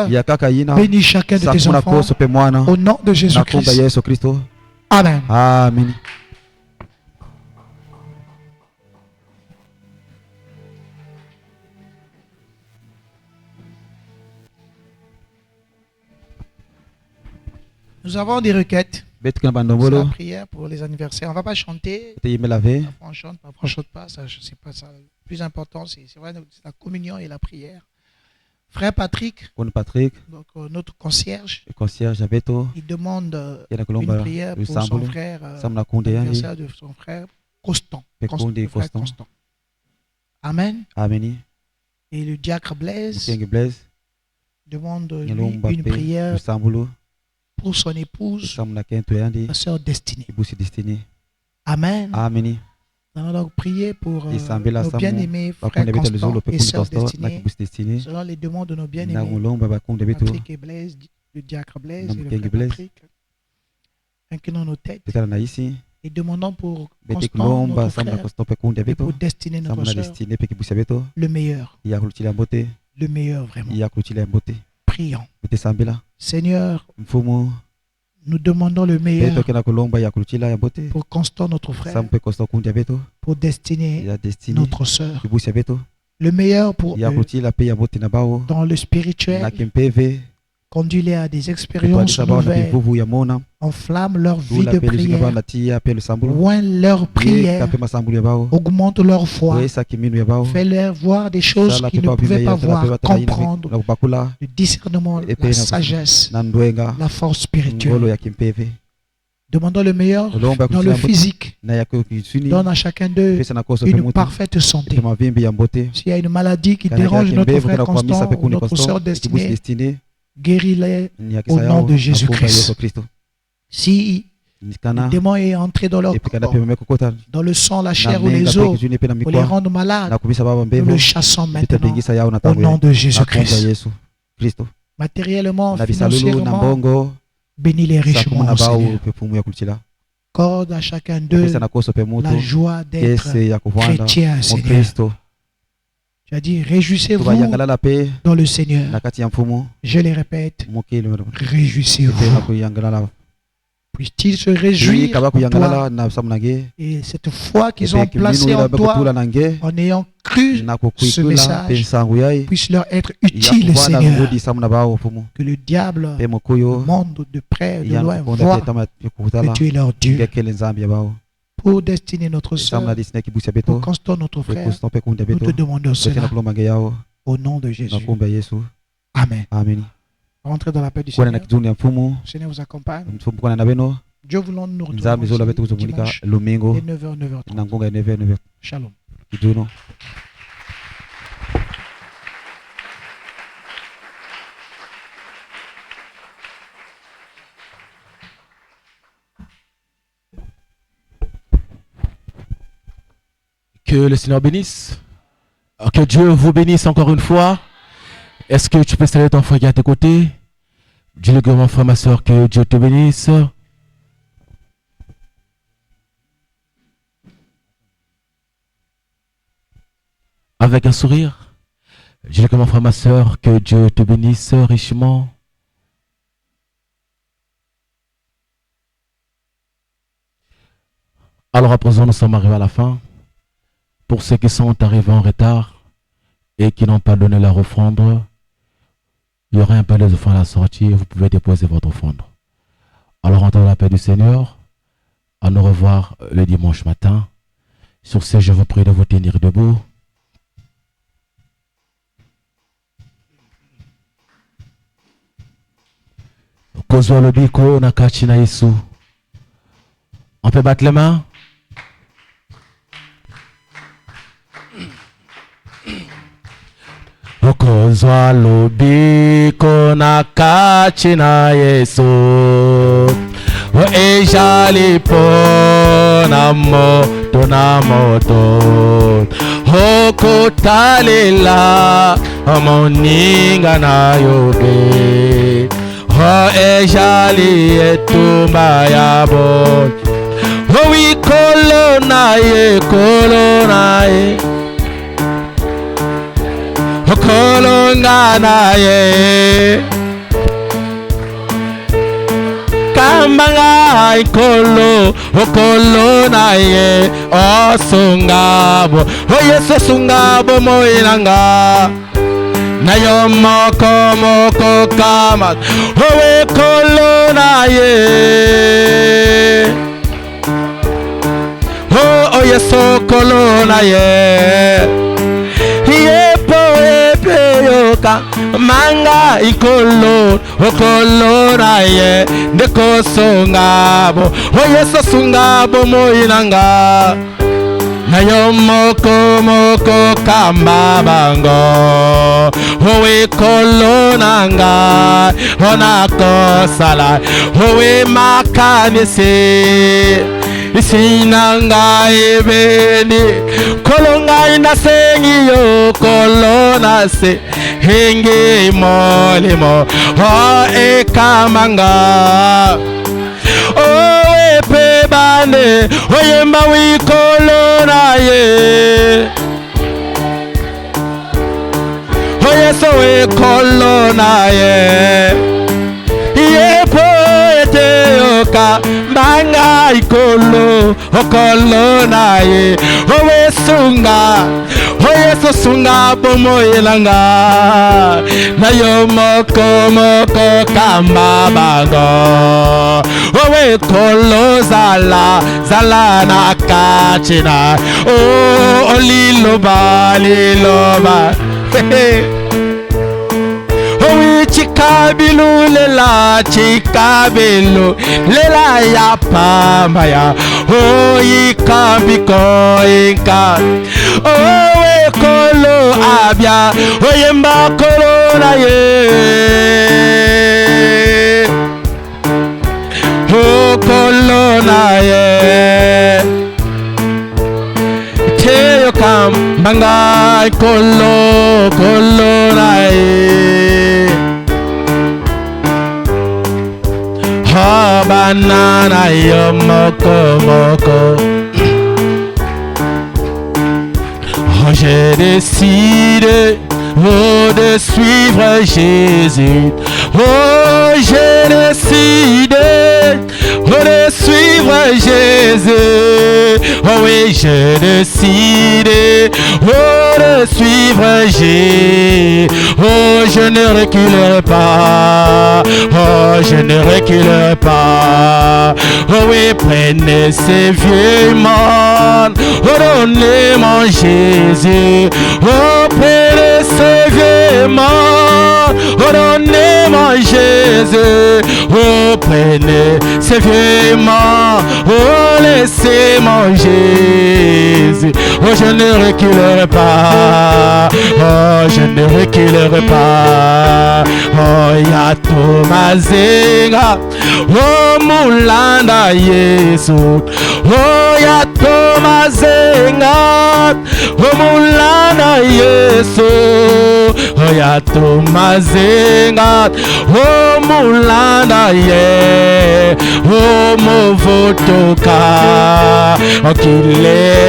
bénis chacun de tes enfants au nom de Jésus-Christ. Amen. Amen. Nous avons des requêtes. C'est la prière pour les anniversaires. On ne va pas chanter. On chante, on chante pas. Ça, je sais pas ça. Le plus important, c'est vrai, c'est la communion et la prière. Frère Patrick, donc, notre concierge, il demande une prière pour son frère, l'anniversaire de son frère Constant. Amen. Et le diacre Blaise demande une prière pour son épouse, sa sœur Destinée. Amen. Nous allons donc prier pour nos bien-aimés frères Constant et sœur Destinée, selon les demandes de nos bien-aimés Patrick et Blaise, le diacre Blaise et le frère Patrick. Inclinons nos têtes et demandons pour Constant, notre frère, et pour Destinée, notre sœur, le meilleur. Le meilleur, vraiment. Prions. Seigneur, nous demandons le meilleur pour Constant, notre frère, pour Destinée, notre sœur, le meilleur pour eux, dans le spirituel. Conduis-les à des expériences nouvelles, enflamme leur vie de prière, oint leur prière, augmente leur foi, fais-leur voir des choses qu'ils ne pouvaient pas voir, comprendre, le discernement, la sagesse, la force spirituelle. Demandons le meilleur dans le physique. Donne à chacun d'eux une parfaite santé. S'il y a une maladie qui dérange notre frère Constant ou notre sœur Destinée, guéris-les au nom de Jésus-Christ. Si le démon est entré dans leur corps, dans le sang, la chair ou les os, pour les rendre malades, nous le chassons maintenant au nom de Jésus-Christ. Matériellement, financièrement, bénis-les richement, Seigneur. Accorde à chacun d'eux la joie d'être chrétien, Seigneur. Tu as dit, réjouissez-vous dans le Seigneur. Je les répète, réjouissez-vous. Puisse-t-il se réjouir en toi et cette foi qu'ils ont placée en toi en ayant cru ce message puisse leur être utile, Seigneur. Que le diable, le monde de près et de loin, voit que tu es leur Dieu. Pour Destinée, notre soeur, pour Constant, notre frère, nous te demandons cela au nom de Jésus. Amen. Rentrez dans la paix du Seigneur. Seigneur vous accompagne. Dieu voulant nous retrouver dimanche dès 9h, 9h30. Shalom. Que le Seigneur bénisse. Que Dieu vous bénisse encore une fois. Est-ce que tu peux saluer ton frère qui est à tes côtés? Dis-le, mon frère, ma soeur, que Dieu te bénisse. Avec un sourire. Dis-le, mon frère, ma soeur, que Dieu te bénisse richement. Alors à présent, nous sommes arrivés à la fin. Pour ceux qui sont arrivés en retard et qui n'ont pas donné leur offrande, il y aura un panier d'offrandes à la sortie et vous pouvez déposer votre offrande. Alors, entrez dans la paix du Seigneur. À nous revoir le dimanche matin. Sur ce, je vous prie de vous tenir debout. Kozwa lobiko na kachi na Yesu. On peut battre les mains? Kozwa lobiko na kachi na Yesu. Ejali pona moto na moto. Hokotalela moninga na yobe. Ejali etumba ya bo. Oui kolonaye kolonaye. Kolonganaye. Kambanga ikolo okolonaye osungabo. Yesu sungabo moinanga. Nayo moko moko kama owe kolonaye. Oh Yesu kolonaye. Yepo epe yoka manga ikolo okolonaye ndeko sungabo. Oh Yesu sungabo moinanga. Nayo moko moko kamba bango. Owe kolonanga onako sala. Owe makanise isinanga ebeni. Kolonga inasengi yo kolona se hingi molimo. O ekamanga owe pebane oyemba wikolonaye. Yesu ekolonaye. Yepo eteoka manga ikolo okolonaye. Owe sunga Yesu sunga bomo elanga. Nayo moko moko kamba bango. Owe kolo zala zala na kachina. Oh liloba liloba. Oui chikabilu lela chikabilu lela ya pambaya. Oh ikambiko inka. Oh we kolo abia. Oh yemba korona ye. Oh korona ye. Teyo kam banga kolo kolonaye. Ha banana yo moko moko. Oh, j'ai décidé de suivre Jésus. Oh, j'ai décidé de suivre Jésus. Oh oui, j'ai décidé de suivre Jésus. Oh, je ne reculerai pas. Oh, je ne reculerai pas. Oh oui, prenez ces vieux mondes. Oh, donnez mon Jésus. Oh, prenez ces vieux mondes. Oh, donnez mon Jésus. Oh, prenez ces vieux mondes. Oh, laissez mon Jésus. Oh, je ne reculerai pas. Oh, je ne reculerai pas. Oh, ya Tomazenga. Oh, mulanda Yesu. Oh, ya Tomazenga. Oh, mulanda Yesu. Oh, ya Tomazenga. Oh, mulanda ye. Oh, movotoka. Oh, kile